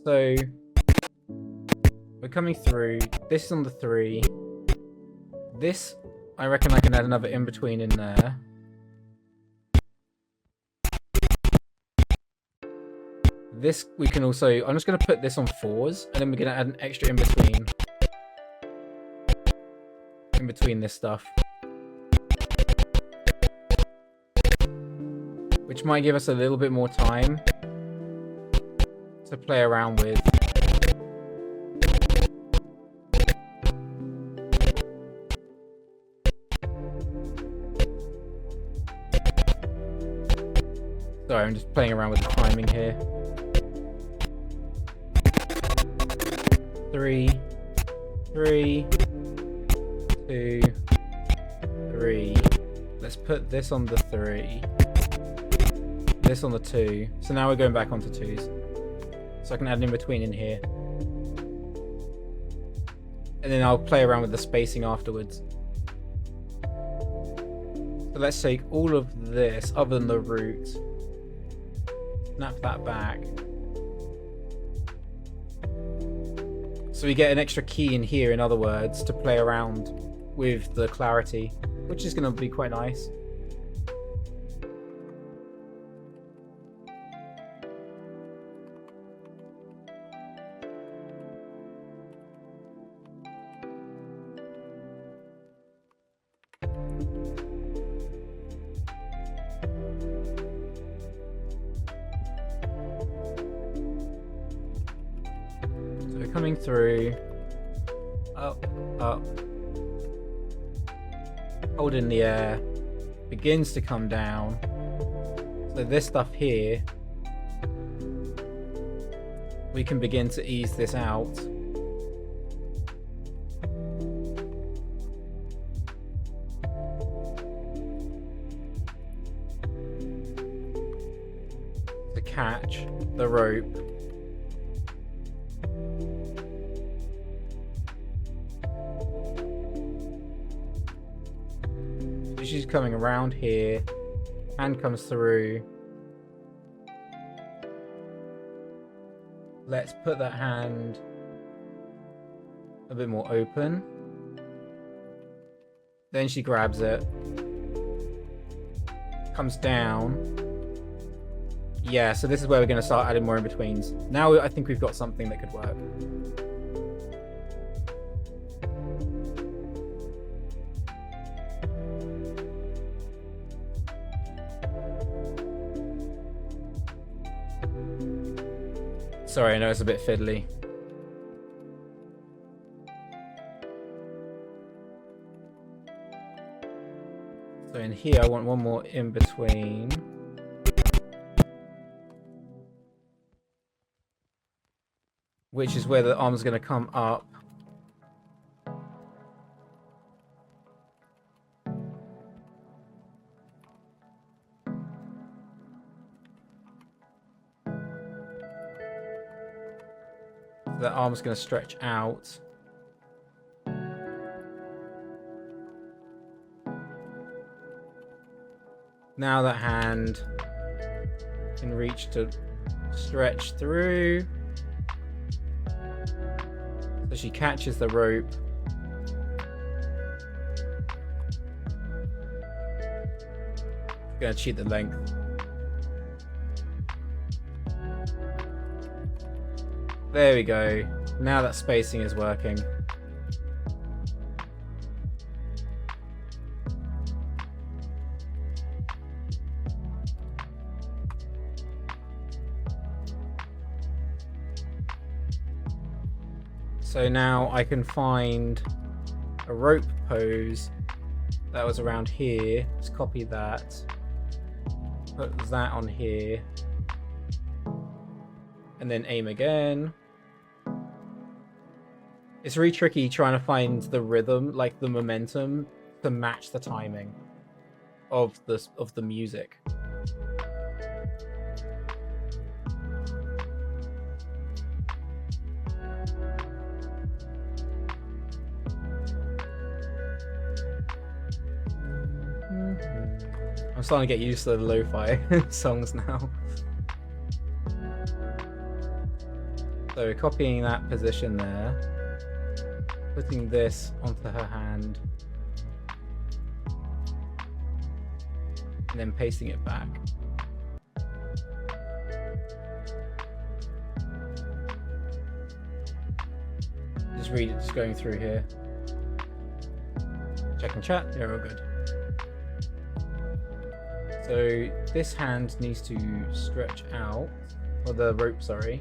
So we're coming through. This is on the 3. This, I reckon I can add another in between in there. This we can also, I'm just going to put this on 4s, and then we're going to add an extra in between this stuff, which might give us a little bit more time to play around with. Sorry, I'm just playing around with the timing here. 3, 3, 2, 3. Let's put this on the 3. This on the 2. So now we're going back onto 2s. So I can add an in between in here. And then I'll play around with the spacing afterwards. So let's take all of this, other than the root, snap that back. So we get an extra key in here, in other words, to play around with the clarity, which is going to be quite nice. Coming through, up, hold in the air, begins to come down. So this stuff here, we can begin to ease this out. To catch the rope. She's coming around here, hand comes through. Let's put that hand a bit more open. Then she grabs it, comes down. Yeah, so this is where we're going to start adding more in-betweens. Now I think we've got something that could work. Sorry, I know it's a bit fiddly. So in here, I want one more in between. Which is where the arm's going to come up. The arm's going to stretch out. Now that hand can reach to stretch through. So she catches the rope. Going to cheat the length. There we go. Now that spacing is working. So now I can find a rope pose that was around here. Just copy that. Put that on here. And then aim again. It's really tricky trying to find the rhythm, like the momentum, to match the timing of the music. I'm starting to get used to the lo-fi songs now. So we're copying that position there, putting this onto her hand, and then pasting it back. Just going through here. Checking chat, you're all good. So this hand needs to stretch out, or the rope, sorry.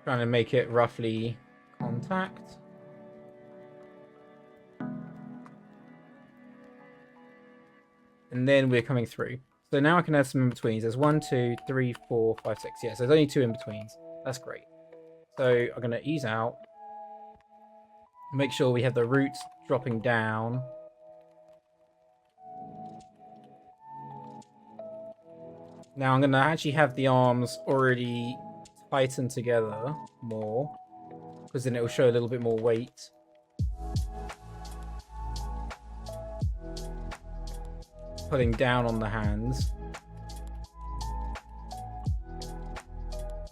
Trying to make it roughly contact. And then we're coming through. So now I can add some in-betweens. There's 1, 2, 3, 4, 5, 6. Yeah, so there's only 2 in-betweens. That's great. So I'm going to ease out. Make sure we have the roots dropping down. Now I'm going to actually have the arms already tightened together more, because then it will show a little bit more weight. Putting down on the hands.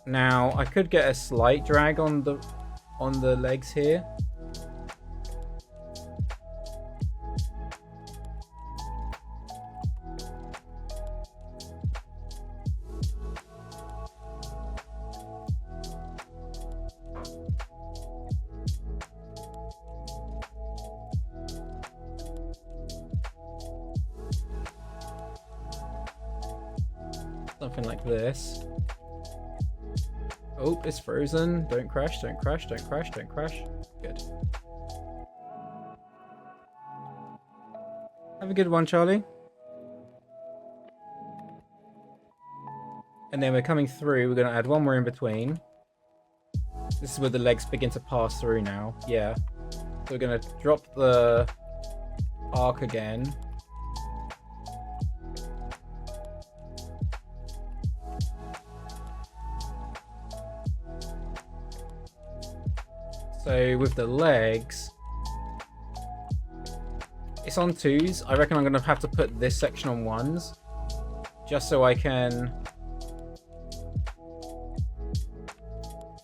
Now I could get a slight drag on the legs here. Something like this. Oh, it's frozen. Don't crash, don't crash, don't crash, don't crash. Good. Have a good one, Charlie. And then we're coming through. We're going to add one more in between. This is where the legs begin to pass through now. Yeah. So we're going to drop the arc again. So with the legs, it's on 2s. I reckon I'm going to have to put this section on 1s, just so I can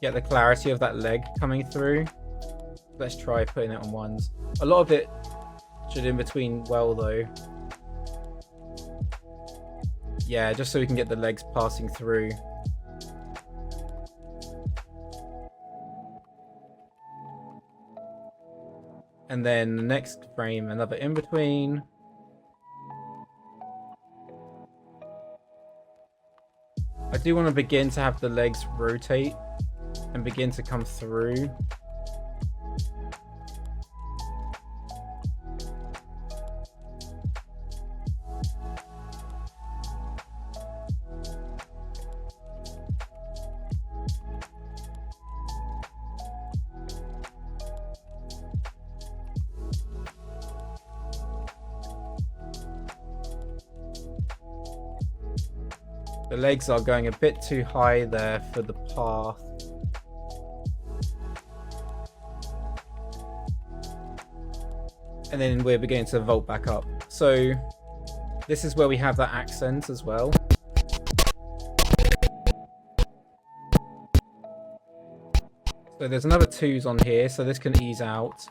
get the clarity of that leg coming through. Let's try putting it on 1s. A lot of it should in between well though. Yeah, just so we can get the legs passing through. And then the next frame, another in between. I do want to begin to have the legs rotate and begin to come through. The legs are going a bit too high there for the path. And then we're beginning to vault back up. So this is where we have that accent as well. So there's another 2s on here, so this can ease out.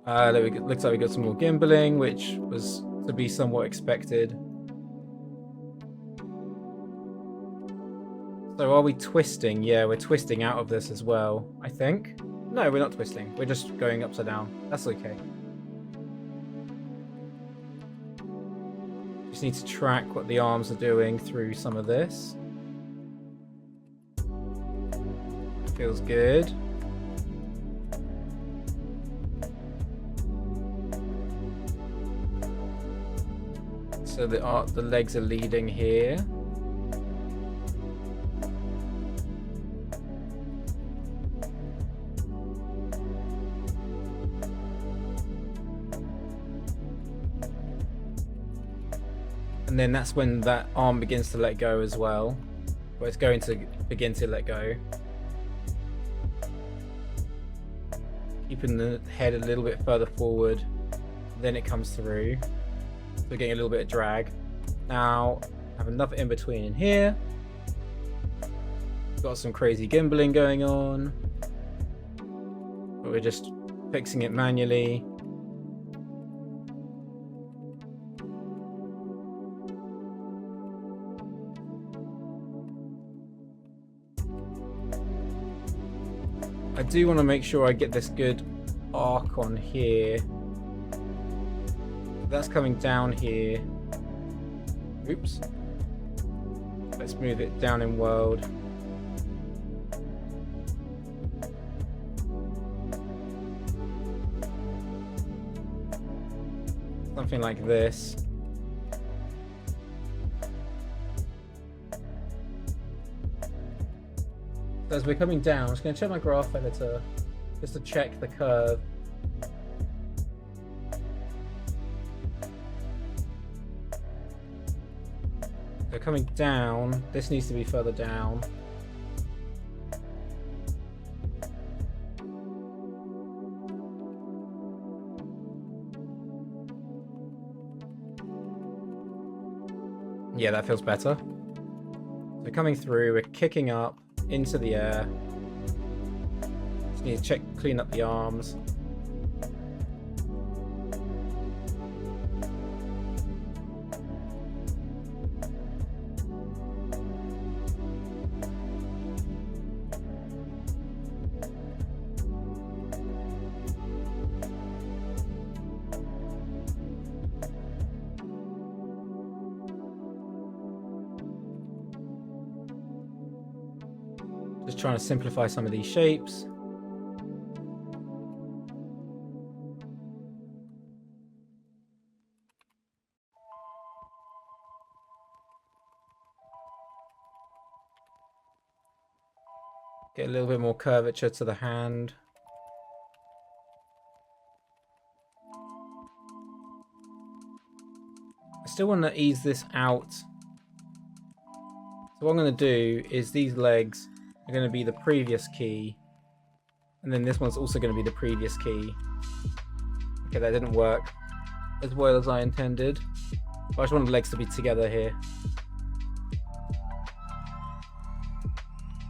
Looks like we got some more gimbaling, which was to be somewhat expected. So are we twisting? Yeah, we're twisting out of this as well, I think. No, we're not twisting. We're just going upside down. That's okay. Just need to track what the arms are doing through some of this. Feels good. So the legs are leading here. And then that's when that arm begins to let go as well. Or it's going to begin to let go. Keeping the head a little bit further forward. Then it comes through. We're getting a little bit of drag. Now, have another in between in here. Got some crazy gimbaling going on. But we're just fixing it manually. I do want to make sure I get this good arc on here. That's coming down here. Oops. Let's move it down in world. Something like this. So as we're coming down, I'm just going to check my graph editor just to check the curve. So coming down, this needs to be further down. Yeah, that feels better. So coming through, we're kicking up into the air. Just need to clean up the arms. Just trying to simplify some of these shapes. Get a little bit more curvature to the hand. I still want to ease this out. So what I'm going to do is these legs are going to be the previous key. And then this one's also going to be the previous key. Okay, that didn't work as well as I intended. But I just want the legs to be together here.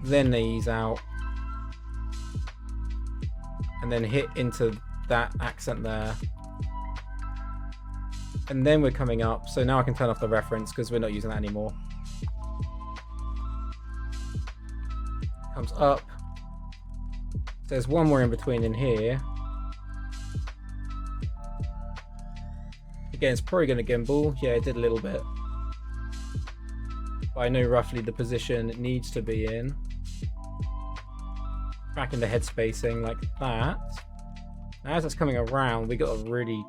Then they ease out. And then hit into that accent there. And then we're coming up. So now I can turn off the reference because we're not using that anymore. Comes up. There's one more in between in here. Again, it's probably going to gimbal. Yeah, it did a little bit. But I know roughly the position it needs to be in. Back in the head spacing like that. Now as it's coming around, we got a really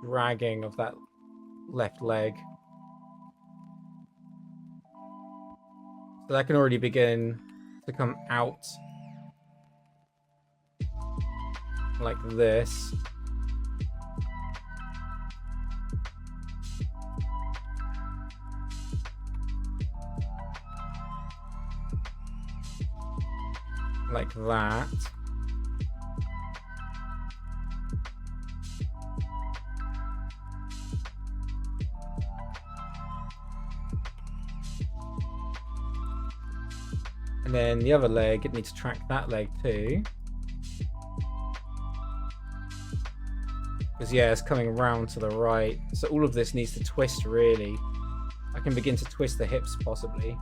dragging of that left leg. So that can already begin to come out like this. Like that. And then the other leg, it needs to track that leg too. Because yeah, it's coming around to the right. So all of this needs to twist really. I can begin to twist the hips possibly.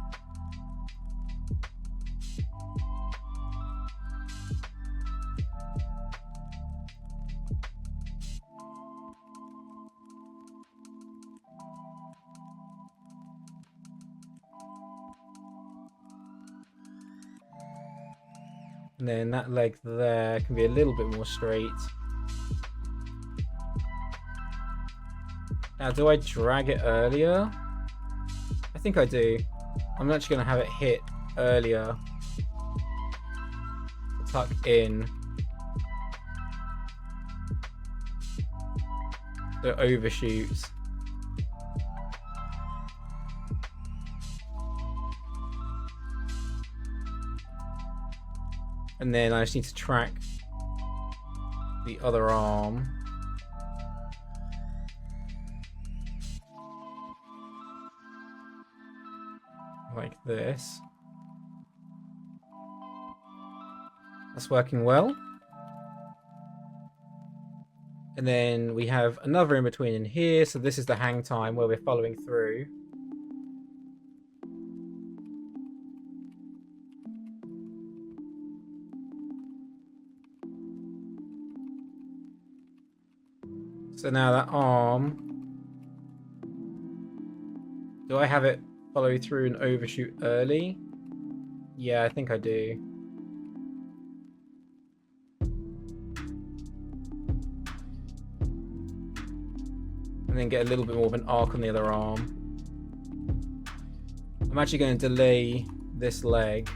And then that leg there can be a little bit more straight. Now, do I drag it earlier? I think I do. I'm actually going to have it hit earlier. Tuck in. So it overshoots. And then I just need to track the other arm. Like this. That's working well. And then we have another in between in here. So this is the hang time where we're following through. So now that arm, do I have it follow through and overshoot early? Yeah, I think I do. And then get a little bit more of an arc on the other arm. I'm actually going to delay this leg.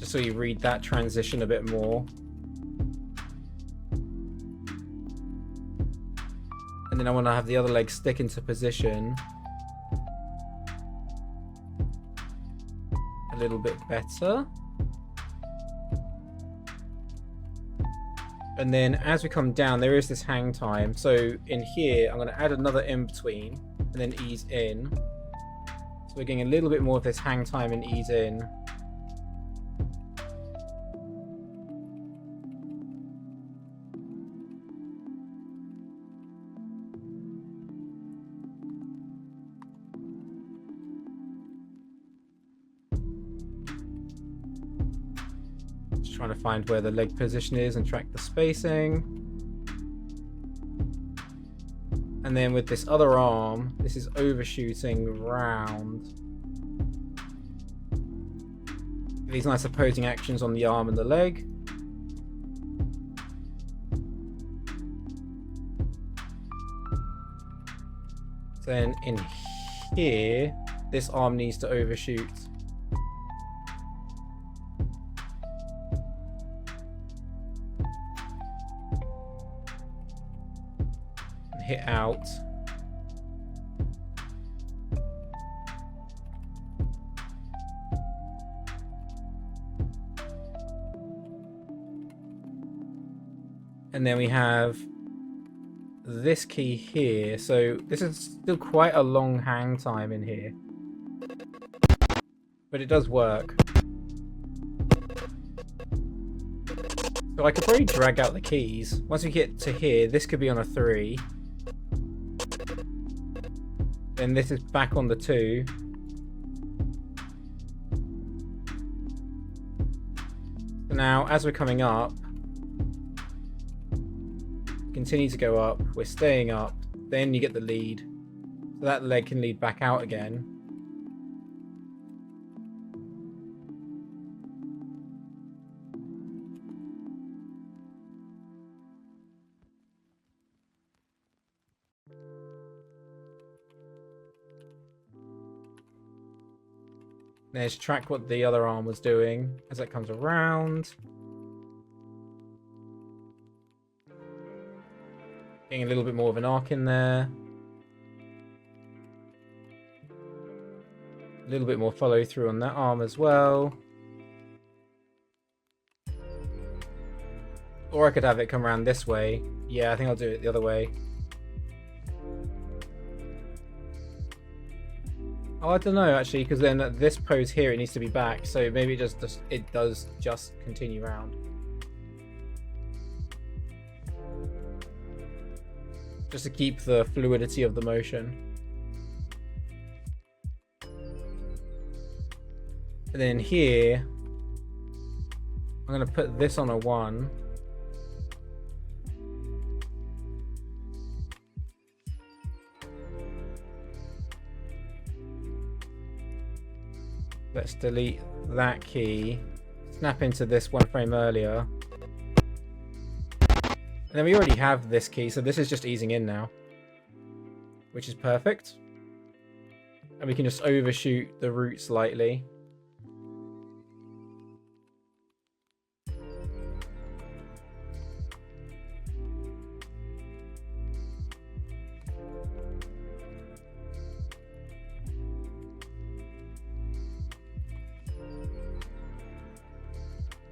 So you read that transition a bit more. And then I want to have the other leg stick into position a little bit better. And then as we come down, there is this hang time. So in here, I'm going to add another in between and then ease in. So we're getting a little bit more of this hang time and ease in. Trying to find where the leg position is and track the spacing. And then with this other arm, this is overshooting round. These nice opposing actions on the arm and the leg. Then in here, this arm needs to overshoot. Hit out. And then we have this key here. So this is still quite a long hang time in here, but it does work. So I could probably drag out the keys. Once we get to here, this could be on a 3. Then this is back on the 2. So now, as we're coming up, continue to go up, we're staying up, then you get the lead. So that leg can lead back out again. Let's track what the other arm was doing as it comes around. Getting a little bit more of an arc in there. A little bit more follow through on that arm as well. Or I could have it come around this way. Yeah, I think I'll do it the other way. Oh, I don't know actually, because then at this pose here it needs to be back, so maybe it does just continue round. Just to keep the fluidity of the motion. And then here, I'm going to put this on a 1. Let's delete that key, snap into this one frame earlier. And then we already have this key, so this is just easing in now, which is perfect. And we can just overshoot the root slightly.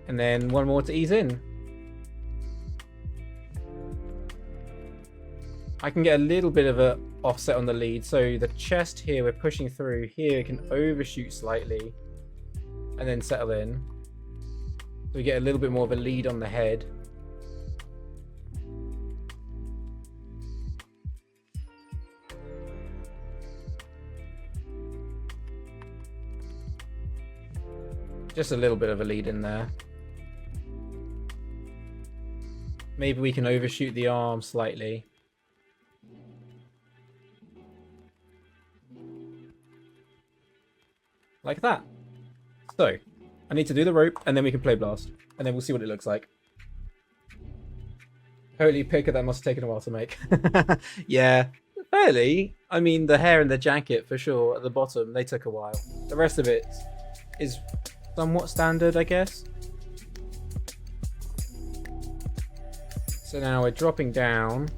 And then one more to ease in. I can get a little bit of an offset on the lead. So the chest here, we're pushing through. Here it can overshoot slightly and then settle in. So we get a little bit more of a lead on the head. Just a little bit of a lead in there. Maybe we can overshoot the arm slightly. Like that. So, I need to do the rope and then we can Playblast. And then we'll see what it looks like. Holy picker, that must have taken a while to make. Yeah, fairly. I mean, the hair and the jacket, for sure, at the bottom, they took a while. The rest of it is somewhat standard, I guess. So now we're dropping down.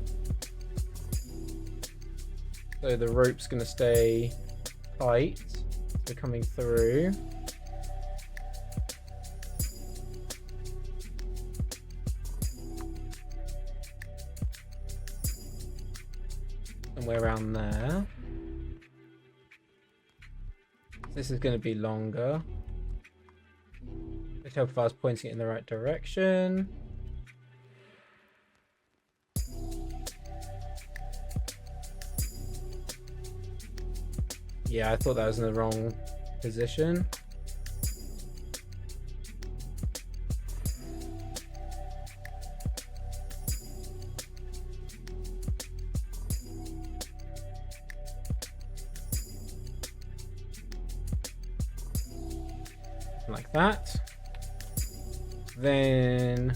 So the rope's going to stay tight. So coming through. Somewhere around there. This is going to be longer. Let's help if I was pointing it in the right direction. Yeah, I thought that was in the wrong position. Like that. Then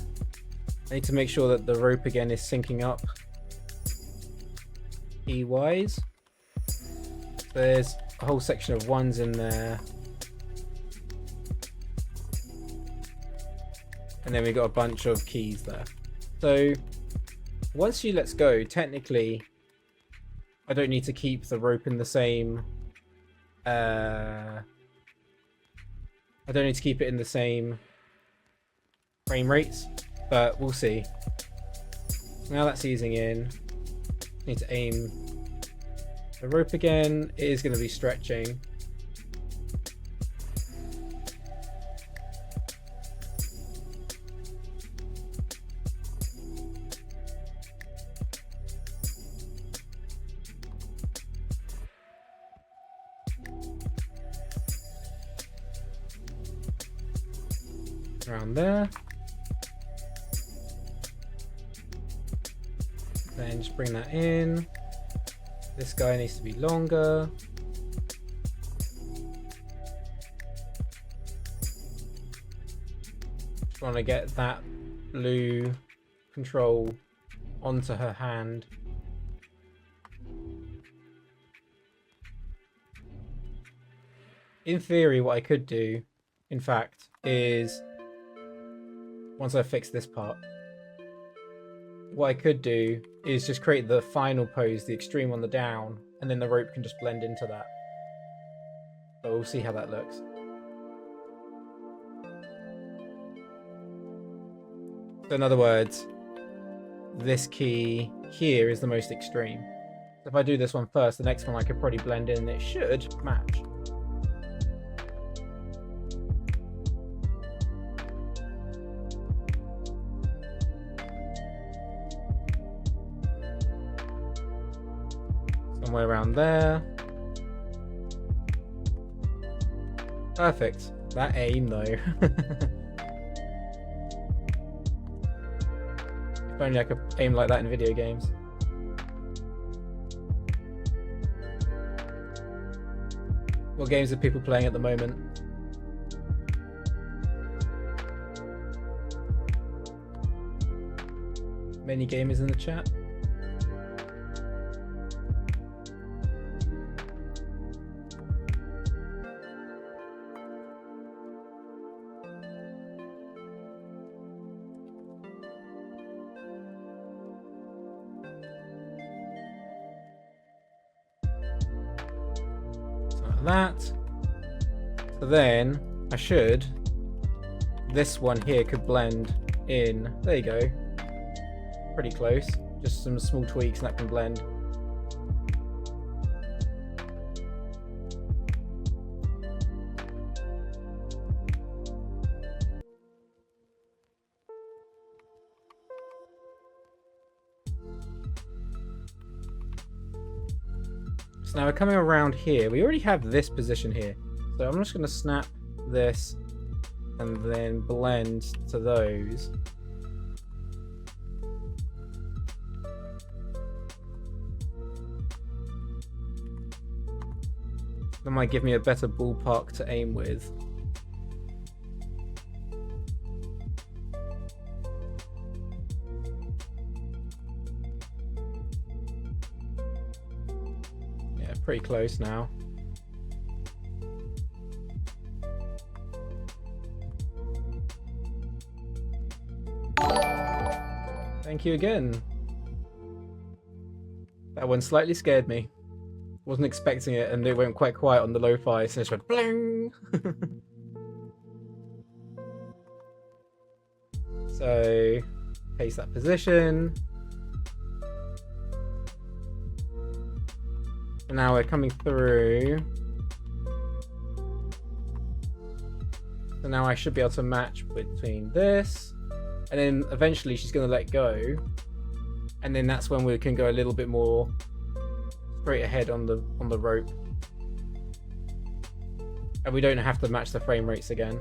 I need to make sure that the rope again is syncing up key-wise. There's a whole section of ones in there. And then we've got a bunch of keys there. So once she lets go, technically, I don't need to keep the rope in the same... I don't need to keep it in the same frame rates, but we'll see. Now that's easing in. Need to aim the rope again. It is going to be stretching. Around there. Then just bring that in. This guy needs to be longer. Just want to get that blue control onto her hand. In theory, what I could do, in fact, is once I fix this part, what I could do is just create the final pose, the extreme on the down, and then the rope can just blend into that. But we'll see how that looks. So in other words, this key here is the most extreme. So if I do this one first, the next one I could probably blend in and it should match. Somewhere around there. Perfect. That aim though. If only I could aim like that in video games. What games are people playing at the moment? Many gamers in the chat? That. So then I should, this one here could blend in. There you go. Pretty close. Just some small tweaks and that can blend. So now we're coming around here. We already have this position here. So I'm just going to snap this and then blend to those. That might give me a better ballpark to aim with. Pretty close now. Thank you again. That one slightly scared me. Wasn't expecting it, and it went quite quiet on the lo-fi, so it just went bling. So, paste that position. And now we're coming through. So now I should be able to match between this, and then eventually she's going to let go, and then that's when we can go a little bit more straight ahead on the rope, and we don't have to match the frame rates again.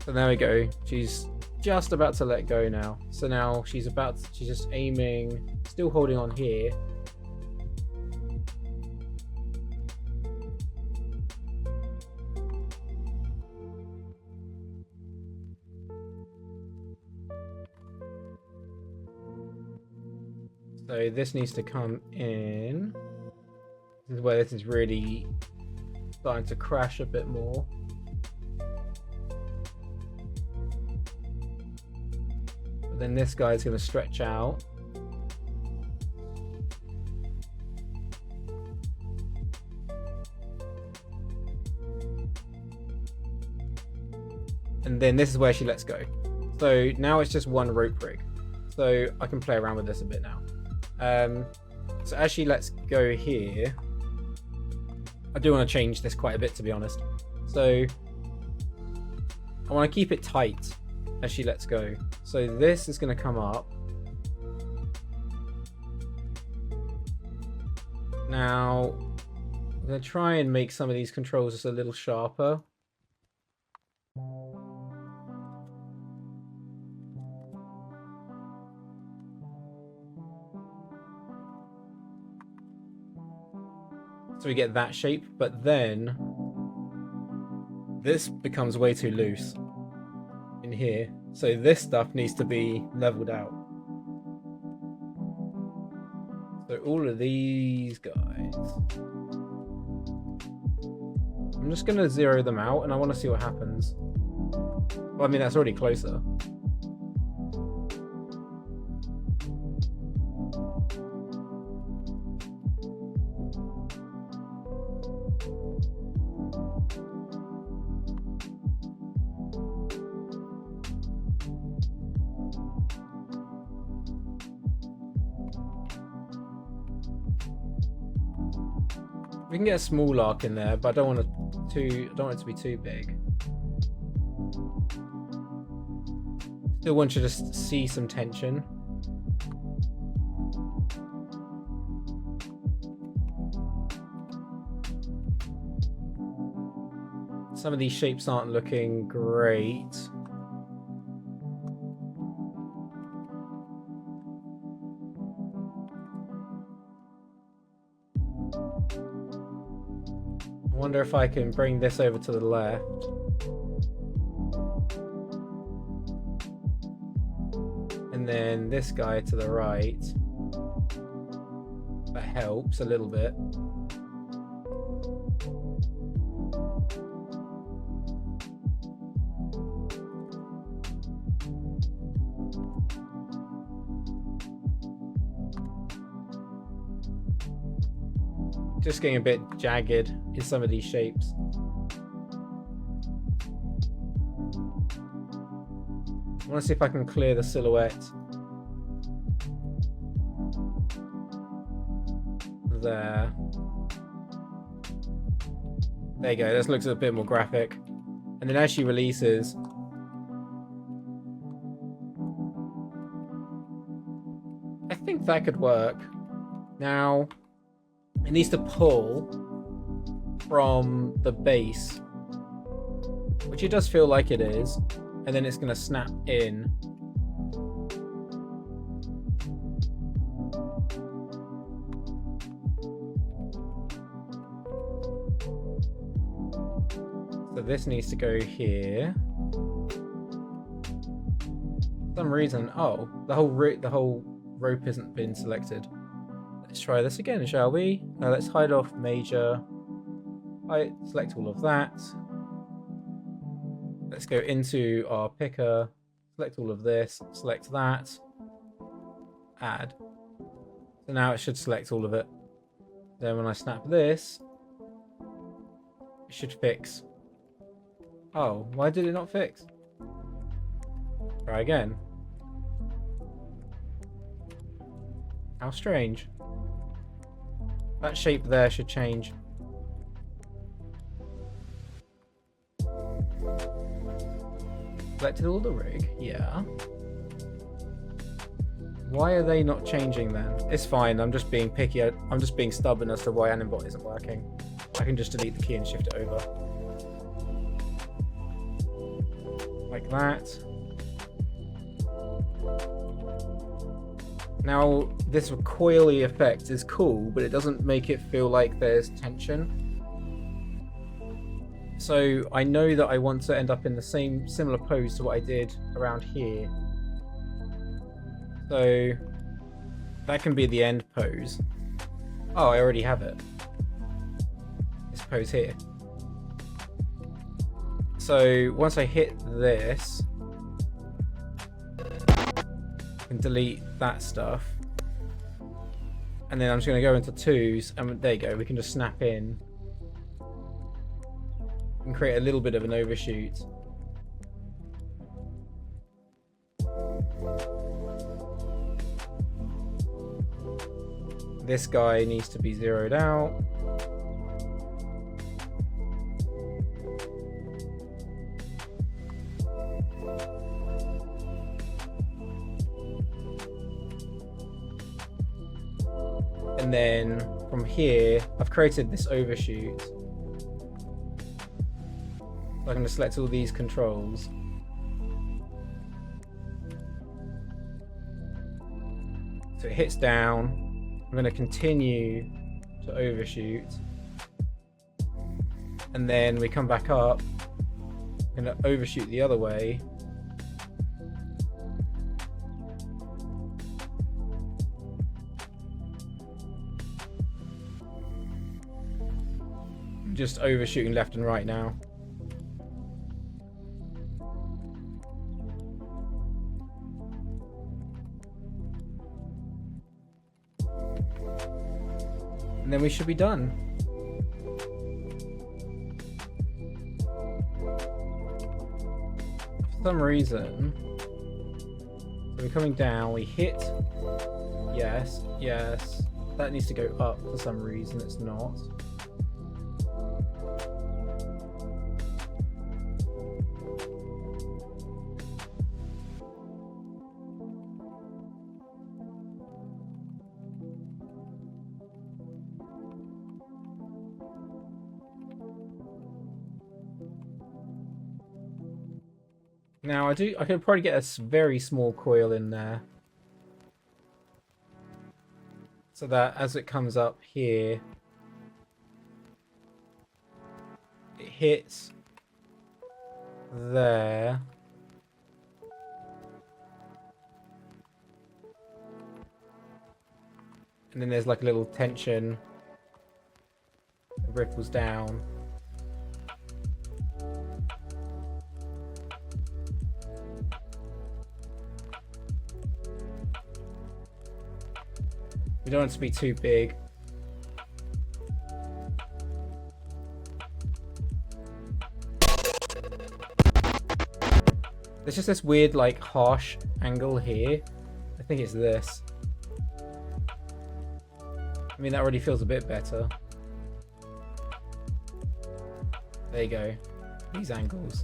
So there we go. She's just about to let go now. So now she's just aiming, still holding on here. So this needs to come in. This is where this is really starting to crash a bit more. But then this guy's going to stretch out. And then this is where she lets go. So now it's just one rope rig. So I can play around with this a bit now. So as she lets go here, I do want to change this quite a bit, to be honest. So I want to keep it tight as she lets go. So this is going to come up. Now I'm going to try and make some of these controls just a little sharper. So we get that shape, but then this becomes way too loose in here. So this stuff needs to be leveled out. So all of these guys, I'm just going to zero them out, and I want to see what happens. Well, I mean, that's already closer. We can get a small arc in there, but I don't want it to be too big. Still want you to see some tension. Some of these shapes aren't looking great. I wonder if I can bring this over to the left. And then this guy to the right. That helps a little bit. Just getting a bit jagged in some of these shapes. I want to see if I can clear the silhouette. There. There you go, this looks a bit more graphic. And then as she releases, I think that could work. Now, it needs to pull from the base, which it does feel like it is, and then it's going to snap in. So this needs to go here. For some reason, oh, the whole rope hasn't been selected. Let's try this again, shall we? Let's hide off major. Select all of that. Let's go into our picker. Select all of this. Select that. Add. So now it should select all of it. Then when I snap this, it should fix. Oh, why did it not fix? Try again. How strange. That shape there should change. Selected all the rig, yeah. Why are they not changing then? It's fine, I'm just being picky. I'm just being stubborn as to why Animbot isn't working. I can just delete the key and shift it over. Like that. Now, this recoily effect is cool, but it doesn't make it feel like there's tension. So I know that I want to end up in the similar pose to what I did around here. So that can be the end pose. Oh, I already have it. This pose here. So once I hit this, I can delete that stuff. And then I'm just going to go into twos, and there you go, we can just snap in and create a little bit of an overshoot. This guy needs to be zeroed out. And then from here, I've created this overshoot. So I can just select all these controls. So it hits down. I'm going to continue to overshoot. And then we come back up. I'm going to overshoot the other way. Just overshooting left and right now. And then we should be done. For some reason, so we're coming down, we hit, yes, yes. That needs to go up for some reason, it's not. Now I could probably get a very small coil in there, so that as it comes up here, it hits there, and then there's like a little tension that ripples down. We don't want it to be too big. There's just this weird, like, harsh angle here. I think it's this. I mean, that already feels a bit better. There you go. These angles.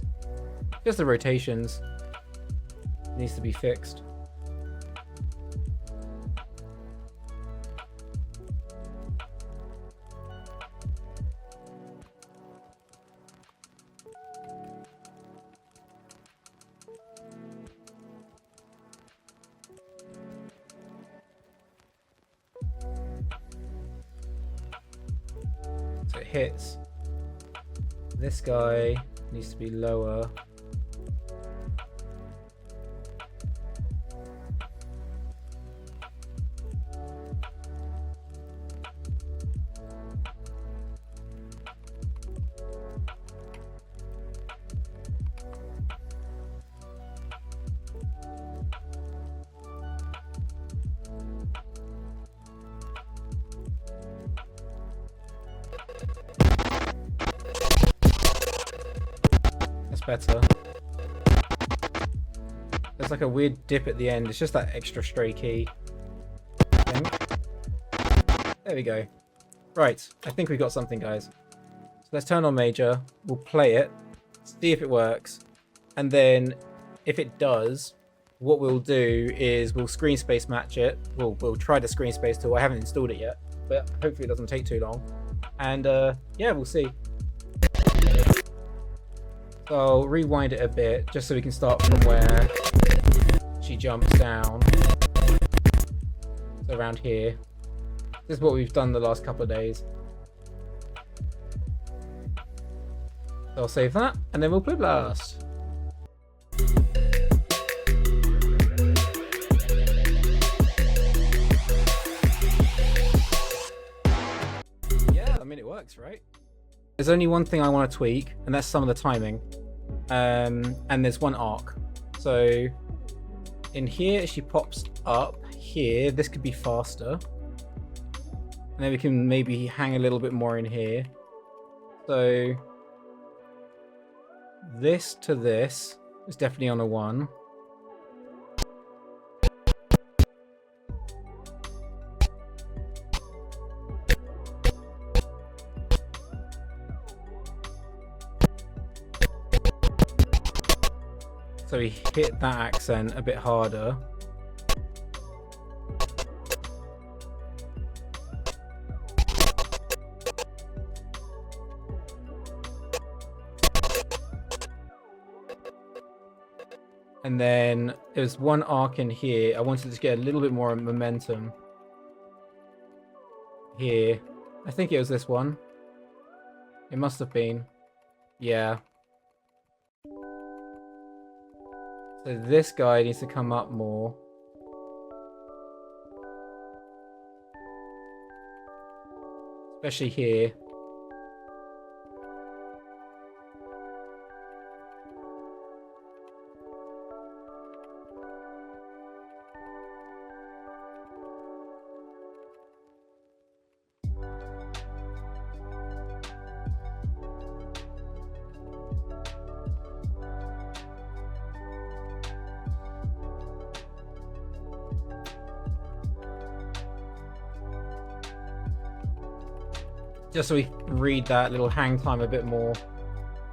Just the rotations. Needs to be fixed. So it hits. This guy needs to be lower. better. There's like a weird dip at the end. It's just that extra stray key, I think. There we go. Right, I think we got something, guys. So let's turn on major. We'll play it, see if it works, and then if it does, what we'll do is we'll screen space match it. We'll try the screen space tool. I haven't installed it yet, but hopefully it doesn't take too long. And yeah, we'll see. So I'll rewind it a bit just so we can start from where she jumps down. So around here. This is what we've done the last couple of days. So I'll save that and then we'll Playblast. Yeah, I mean it works, right? There's only one thing I want to tweak, and that's some of the timing. And there's one arc. So in here, she pops up here. This could be faster. And then we can maybe hang a little bit more in here. So this to this is definitely on a 1. So we hit that accent a bit harder. And then there's one arc in here. I wanted to get a little bit more momentum. Here. I think it was this one. It must have been. Yeah. So this guy needs to come up more. Especially here. Just so we can read that little hang time a bit more.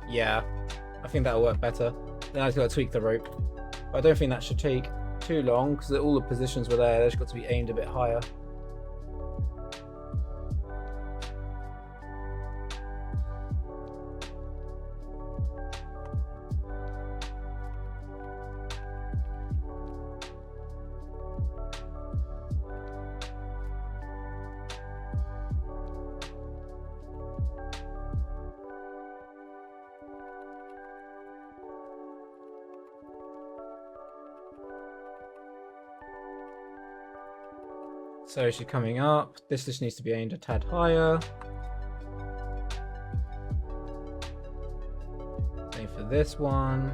Yeah, I think that'll work better. Then I've got to tweak the rope. But I don't think that should take too long because all the positions were there. They've just got to be aimed a bit higher. So she's coming up. This just needs to be aimed a tad higher. Same for this one.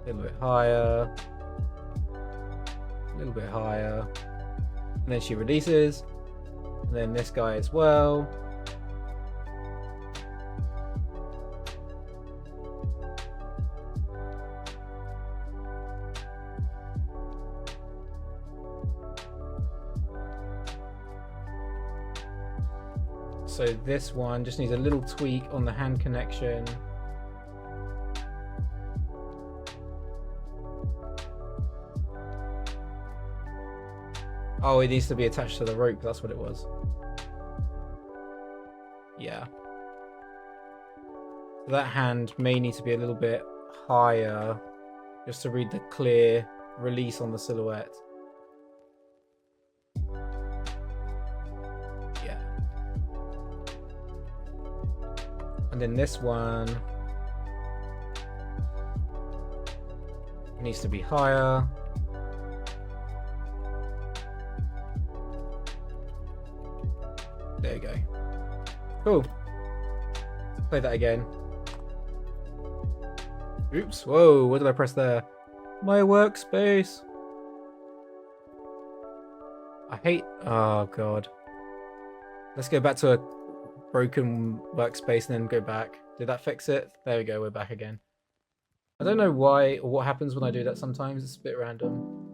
A little bit higher. A little bit higher. And then she releases. And then this guy as well. So this one just needs a little tweak on the hand connection. Oh, it needs to be attached to the rope. That's what it was. Yeah. So that hand may need to be a little bit higher just to read the clear release on the silhouette. And then this one needs to be higher. There you go. Cool. Let's play that again. Oops. Whoa, what did I press there? My workspace. I hate... Oh, God. Let's go back to a broken workspace and then go back. Did that fix it? There we go, we're back again. I don't know why or what happens when I do that sometimes. It's a bit random.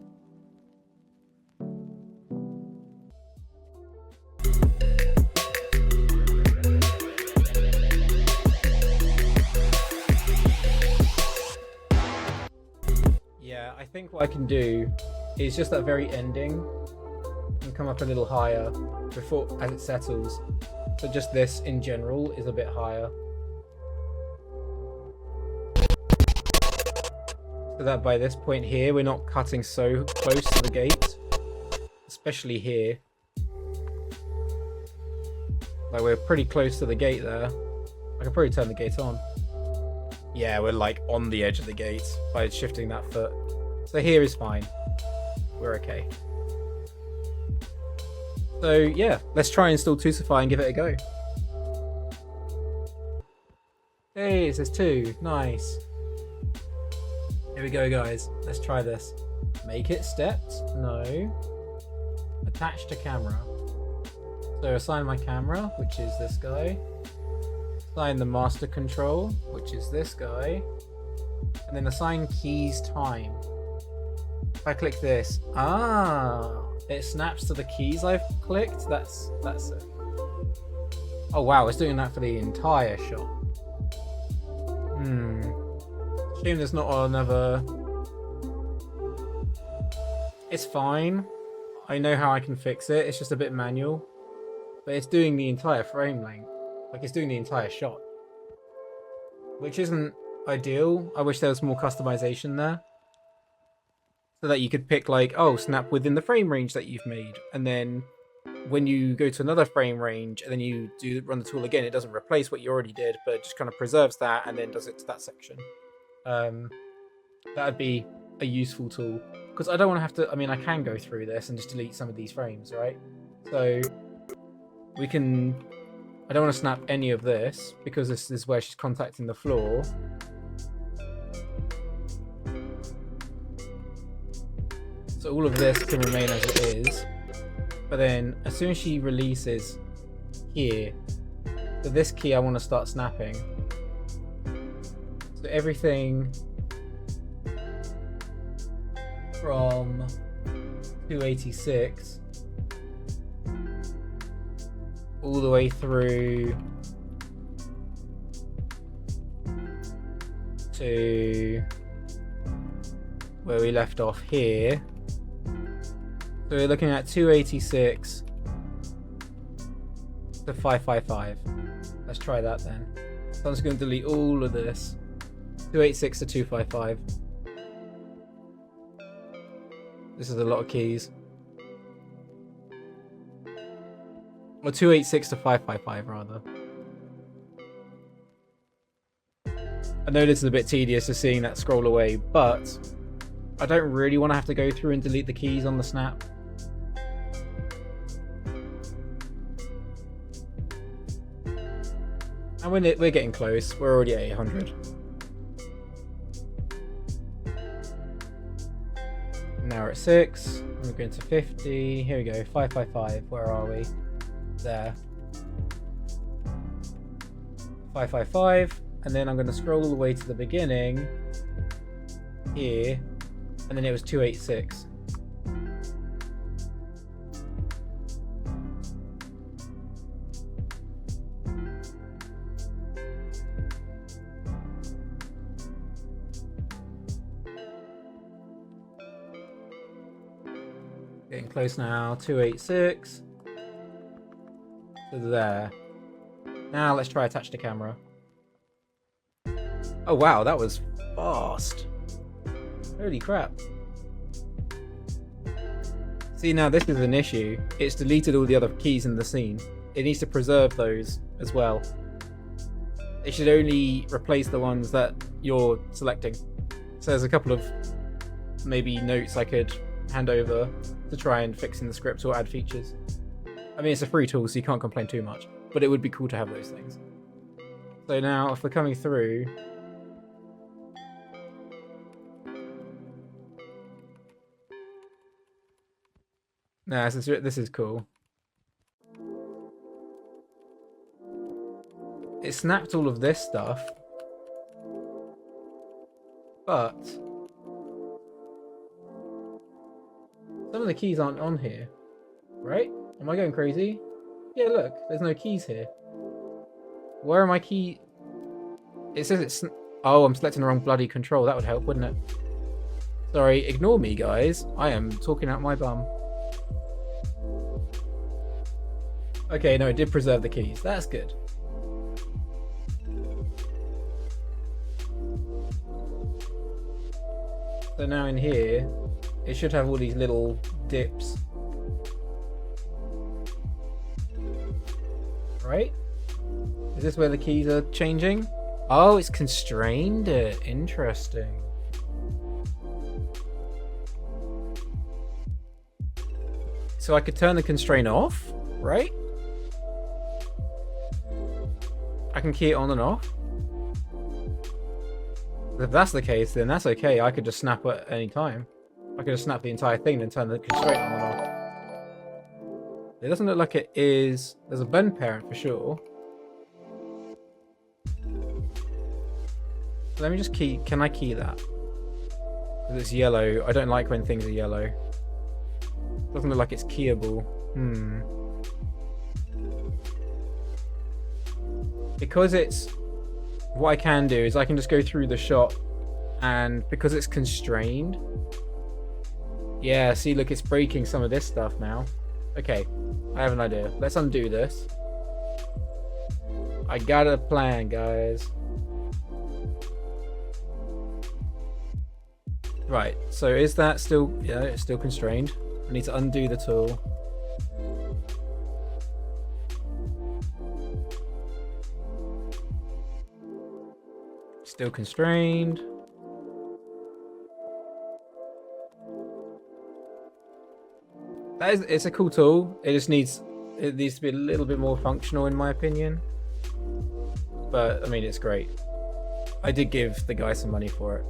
Yeah, I think what I can do is just that very ending and come up a little higher before as it settles. So just this in general is a bit higher. So that by this point here, we're not cutting so close to the gate. Especially here. Like we're pretty close to the gate there. I can probably turn the gate on. Yeah, we're like on the edge of the gate by shifting that foot. So here is fine. We're okay. So yeah, let's try and install Twosify and give it a go. Hey, it says 2. Nice. Here we go, guys. Let's try this. Make it stepped? No. Attach to camera. So assign my camera, which is this guy. Assign the master control, which is this guy. And then assign keys time. If I click this, it snaps to the keys I've clicked. That's it. Oh wow, it's doing that for the entire shot. Shame there's not another. It's fine. I know how I can fix it. It's just a bit manual, but it's doing the entire frame length. Like it's doing the entire shot, which isn't ideal. I wish there was more customization there, so that you could pick like, oh, snap within the frame range that you've made, and then when you go to another frame range and then you run the tool again, it doesn't replace what you already did, but it just kind of preserves that and then does it to that section. That'd be a useful tool, because I don't want to have to. I mean, I can go through this and just delete some of these frames, right? So we can. I don't want to snap any of this because this is where she's contacting the floor. So all of this can remain as it is. But then as soon as she releases here, so this key I want to start snapping. So everything from 286 all the way through to where we left off here. So we're looking at 286 to 555. Let's try that then. So I'm just going to delete all of this. 286 to 255. This is a lot of keys. Or 286 to 555 rather. I know this is a bit tedious just seeing that scroll away, but I don't really want to have to go through and delete the keys on the snap. And we're getting close. We're already at 800. Now we're at 6. We're going to 50. Here we go. 555. Where are we? There. 555. And then I'm going to scroll all the way to the beginning. Here. And then it was 286. Getting close now. 286. So there. Now let's try attach to camera. Oh wow, that was fast. Holy crap. See, now this is an issue. It's deleted all the other keys in the scene. It needs to preserve those as well. It should only replace the ones that you're selecting. So there's a couple of maybe notes I could hand over to try and fix in the script or add features. I mean, it's a free tool, so you can't complain too much, but it would be cool to have those things. So now, if we're coming through, nah, this is cool. it snapped all of this stuff, but some of the keys aren't on here, right? Am I going crazy? Yeah, look, there's no keys here. Where are my keys? It says it's... Oh, I'm selecting the wrong bloody control. That would help, wouldn't it? Sorry, ignore me, guys. I am talking out my bum. Okay, no, it did preserve the keys. That's good. So now in here, it should have all these little dips. Right? Is this where the keys are changing? Oh, it's constrained it. Interesting. So I could turn the constraint off, right? I can key it on and off. If that's the case, then that's okay. I could just snap at any time. I could just snap the entire thing and turn the constraint on and off. It doesn't look like it is... There's a blend parent for sure. Let me just key... Can I key that? Because it's yellow. I don't like when things are yellow. Doesn't look like it's keyable. Because it's... What I can do is I can just go through the shot, and because it's constrained... Yeah, see, look, it's breaking some of this stuff now. Okay, I have an idea. Let's undo this. I got a plan, guys. Right, so is that still... Yeah, it's still constrained. I need to undo the tool. Still constrained. It's a cool tool. It needs to be a little bit more functional in my opinion. But I mean, it's great. I did give the guy some money for it.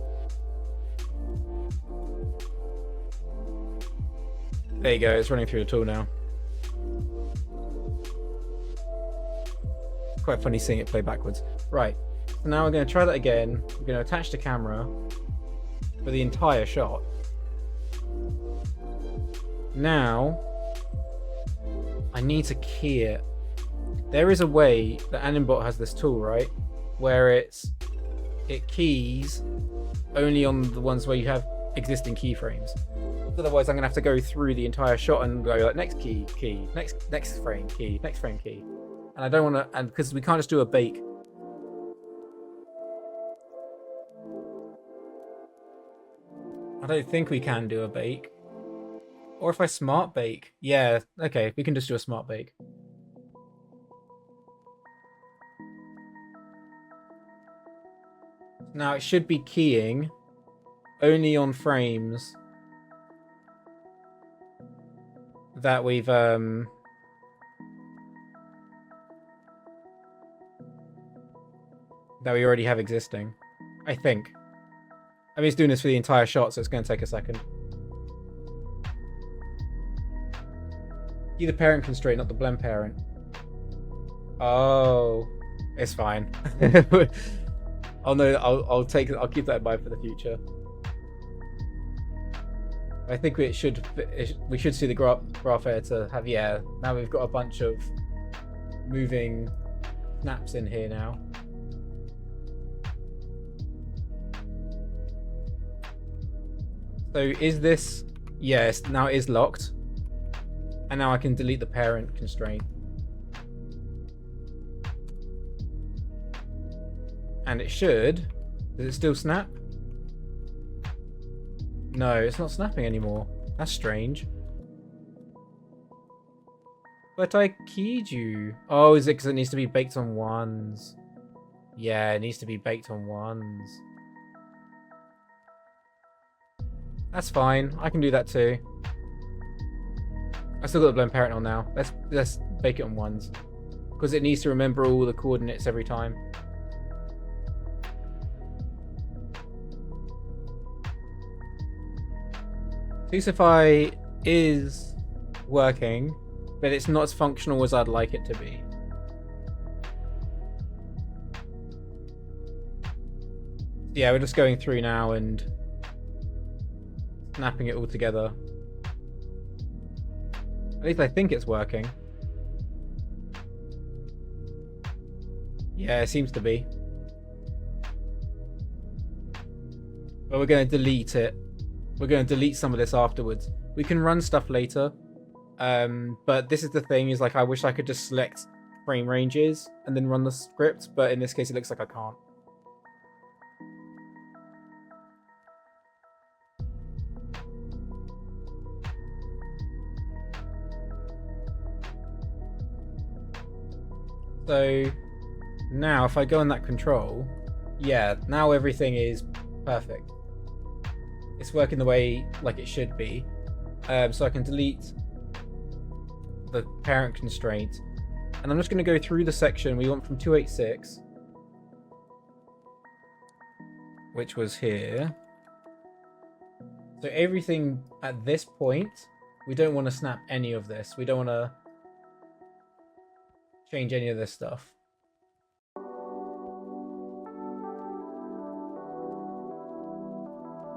There you go, it's running through the tool now. Quite funny seeing it play backwards. Right. So now we're going to try that again. We're going to attach the camera for the entire shot. Now, I need to key it. There is a way that Animbot has this tool, right? Where it keys only on the ones where you have existing keyframes. Otherwise, I'm going to have to go through the entire shot and go like next key, next frame, key, next frame, key. And I don't want to, and because we can't just do a bake. I don't think we can do a bake. Or if I smart bake. Yeah, okay, we can just do a smart bake. Now it should be keying only on frames that we've that we already have existing. I think. I mean, it's doing this for the entire shot, so it's going to take a second. Key the parent constraint, not the blend parent. Oh, it's fine. I'll keep that in mind for the future. I think we should see the graph here to have, yeah, now we've got a bunch of moving snaps in here now. So is this, yes, now it is locked. And now I can delete the parent constraint. And it should, does it still snap? No, it's not snapping anymore. That's strange. But I keyed you. Oh, is it because it needs to be baked on ones? Yeah, it needs to be baked on ones. That's fine. I can do that too. I still got the blend parent on now. Let's bake it on ones. Because it needs to remember all the coordinates every time. Twosify is working, but it's not as functional as I'd like it to be. Yeah, we're just going through now and snapping it all together. At least I think it's working. Yeah, it seems to be. But we're going to delete it. We're going to delete some of this afterwards. We can run stuff later. But this is the thing, is like I wish I could just select frame ranges and then run the script, but in this case it looks like I can't. So now if I go on that control, yeah, now everything is perfect. It's working the way like it should be. So I can delete the parent constraint, and I'm just going to go through the section we want from 286, which was here. So everything at this point, we don't want to snap any of this. We don't want to change any of this stuff.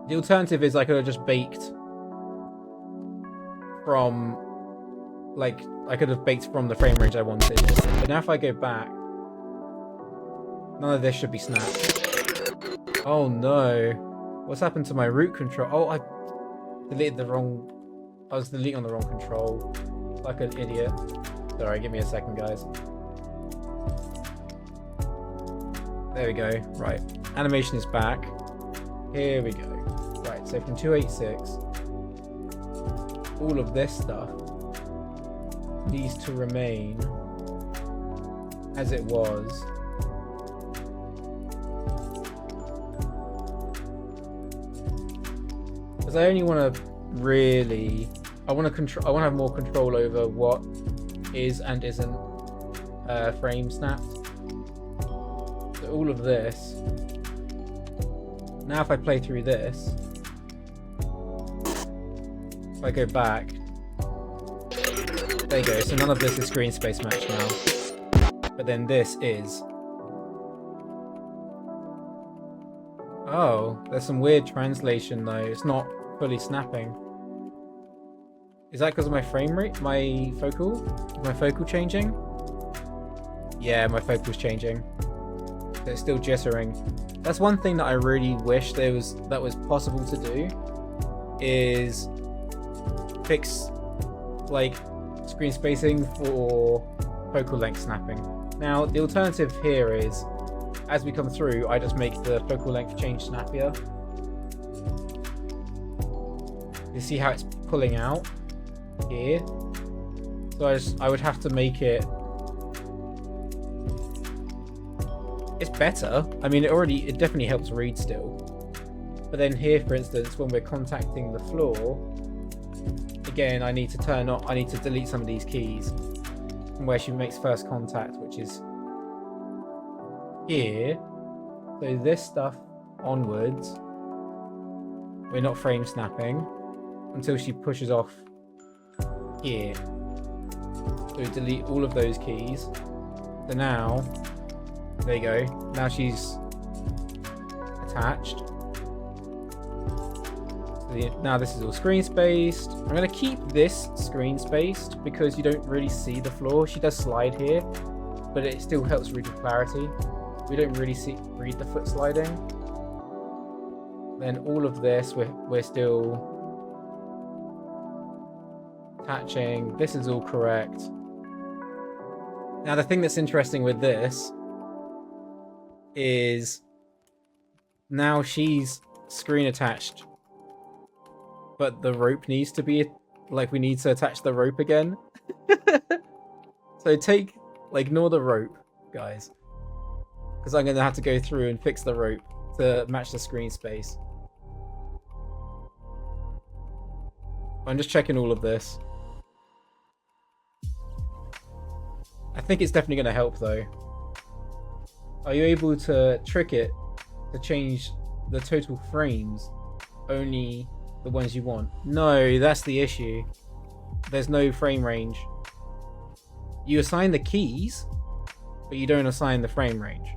The alternative is I could have just baked from, like, I could have baked from the frame range I wanted. But now if I go back, none of this should be snapped. Oh no. What's happened to my root control? Oh, I deleted the wrong... I was deleting on the wrong control. Like an idiot. Sorry, give me a second, guys. There we go. Right. Animation is back. Here we go. Right, so from 286, all of this stuff needs to remain as it was. Because I only want to really... I want to have more control over what is and isn't frame snapped. So all of this. Now if I play through this, if I go back, there you go. So none of this is screen space match now, but then this is. Oh, there's some weird translation though. It's not fully snapping. Is that because of my frame rate? My focal? Is my focal changing? Yeah, my focal's changing. So it's still jittering. That's one thing that I really wish that was possible to do, is fix like screen spacing for focal length snapping. Now the alternative here is, as we come through, I just make the focal length change snappier. You see how it's pulling out here? So I would have to make it... It's better. I mean, it definitely helps read still. But then here, for instance, when we're contacting the floor, again, I need to delete some of these keys from where she makes first contact, which is here. So this stuff onwards, we're not frame snapping until she pushes off here. So we delete all of those keys. So now, there you go. Now she's attached. So now this is all screen spaced. I'm going to keep this screen spaced because you don't really see the floor. She does slide here, but it still helps read with clarity. We don't really read the foot sliding. Then all of this, we're still attaching. This is all correct. Now the thing that's interesting with this is now she's screen attached, but the rope needs to be, like, we need to attach the rope again. So ignore the rope, guys, because I'm going to have to go through and fix the rope to match the screen space. I'm just checking all of this. I think it's definitely going to help though. Are you able to trick it to change the total frames, only the ones you want? No, that's the issue. There's no frame range. You assign the keys, but you don't assign the frame range.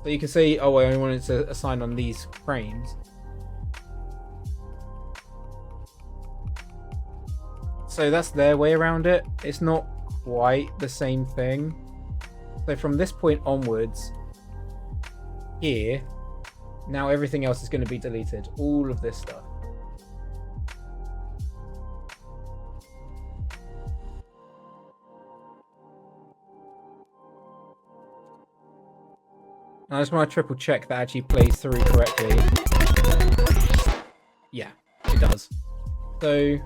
So you can see, oh, I only wanted to assign on these frames. So that's their way around it. It's not quite the same thing. So from this point onwards, here, now everything else is going to be deleted. All of this stuff. And I just want to triple check that actually plays through correctly. Yeah, it does. So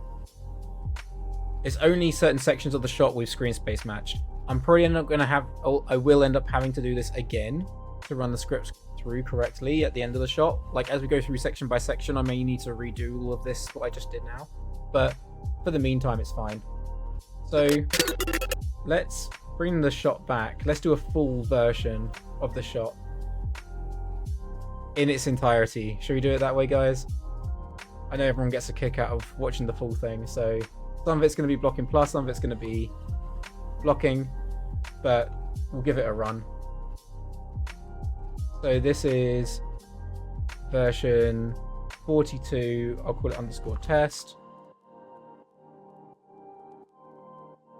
it's only certain sections of the shot with screen space matched. I'm probably not going to have, I will end up having to do this again to run the scripts through correctly at the end of the shot. Like as we go through section by section, I may need to redo all of this, what I just did now. But for the meantime, it's fine. So let's bring the shot back. Let's do a full version of the shot in its entirety. Should we do it that way, guys? I know everyone gets a kick out of watching the full thing, so some of it's going to be blocking plus, some of it's going to be blocking, but we'll give it a run. So this is version 42, I'll call it _test.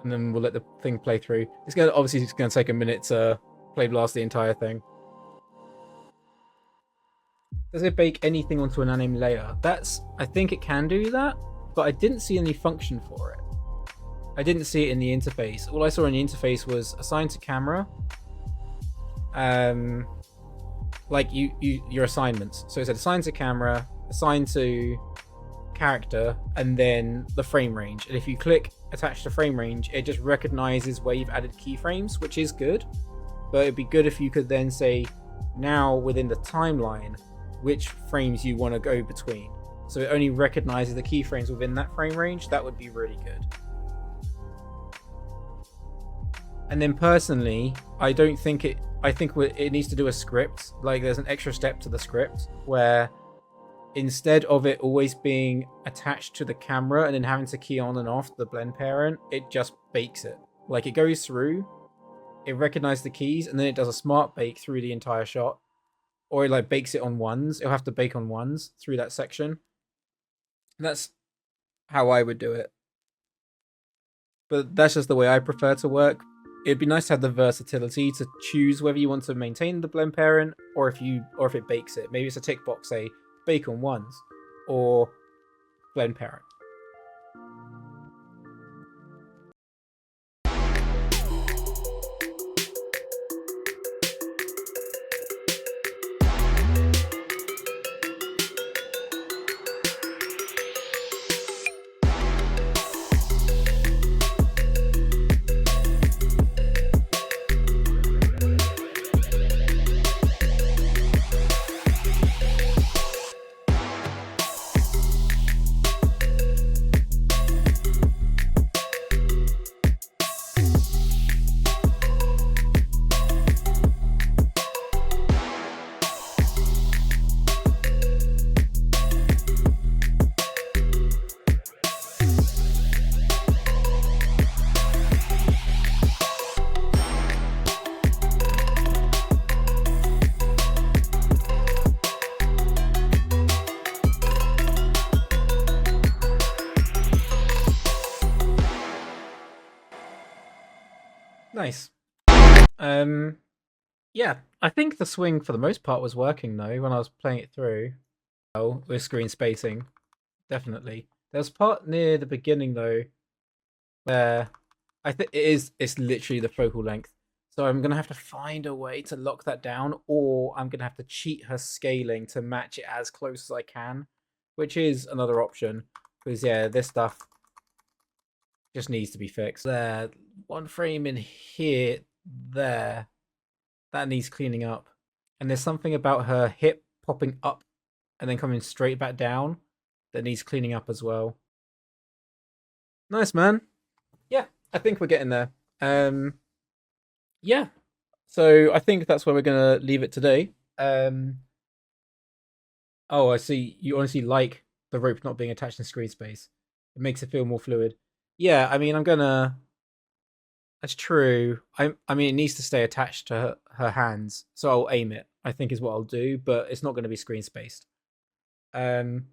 And then we'll let the thing play through. It's going to, obviously it's going to take a minute to Playblast the entire thing. Does it bake anything onto an anime layer? I think it can do that, but I didn't see any function for it. I didn't see it in the interface. All I saw in the interface was assigned to camera, like your assignments. So it said assigned to camera, assigned to character, and then the frame range. And if you click attach to frame range, it just recognizes where you've added keyframes, which is good. But it'd be good if you could then say, now within the timeline, which frames you want to go between. So it only recognizes the keyframes within that frame range. That would be really good. And then personally, I think it needs to do a script. Like there's an extra step to the script where instead of it always being attached to the camera and then having to key on and off the blend parent, it just bakes it. Like it goes through, it recognizes the keys, and then it does a smart bake through the entire shot. Or it like bakes it on ones. It'll have to bake on ones through that section. That's how I would do it. But that's just the way I prefer to work. It'd be nice to have the versatility to choose whether you want to maintain the blend parent or if it bakes it. Maybe it's a tick box, say bake on ones or blend parent. Nice. Yeah, I think the swing for the most part was working though when I was playing it through. Oh, with screen spacing, definitely. There's part near the beginning though where I think it's literally the focal length. So I'm gonna have to find a way to lock that down, or I'm gonna have to cheat her scaling to match it as close as I can, which is another option. Because yeah, this stuff just needs to be fixed. There, one frame in here, there, that needs cleaning up. And there's something about her hip popping up and then coming straight back down that needs cleaning up as well. Nice, man. Yeah, I think we're getting there. Yeah, so I think that's where we're gonna leave it today. Oh, I see. You honestly like the rope not being attached in screen space. It makes it feel more fluid. Yeah, I mean, I'm gonna That's true. I mean, it needs to stay attached to her hands, so I'll aim it. I think is what I'll do, but it's not going to be screen spaced. Um,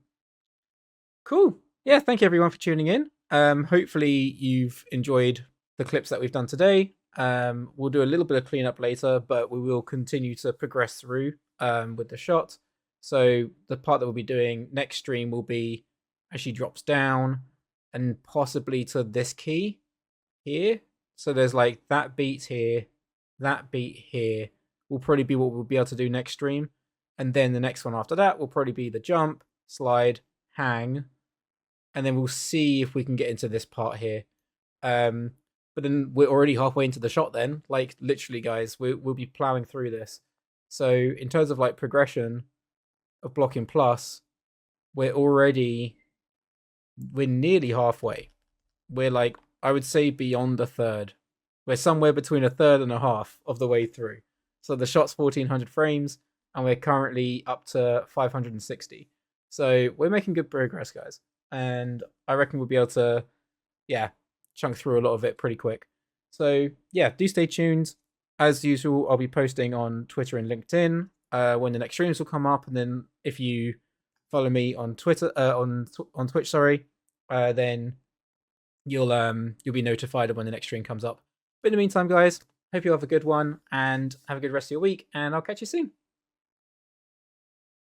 cool. Yeah, thank you everyone for tuning in. Hopefully you've enjoyed the clips that we've done today. We'll do a little bit of cleanup later, but we will continue to progress through with the shot. So the part that we'll be doing next stream will be as she drops down and possibly to this key here. So there's like that beat here, that beat here will probably be what we'll be able to do next stream. And then the next one after that will probably be the jump, slide, hang, and then we'll see if we can get into this part here. But then we're already halfway into the shot then. Like, literally, guys, we'll be plowing through this. So in terms of, like, progression of blocking plus, we're nearly halfway. We're, like, I would say beyond a third. We're somewhere between a third and a half of the way through. So the shot's 1400 frames, and we're currently up to 560. So we're making good progress, guys. And I reckon we'll be able to, yeah, chunk through a lot of it pretty quick. So yeah, do stay tuned. As usual, I'll be posting on Twitter and LinkedIn when the next streams will come up. And then if you follow me on Twitter, on Twitch, sorry, then you'll be notified of when the next stream comes up. But in the meantime, guys, hope you have a good one and have a good rest of your week, and I'll catch you soon.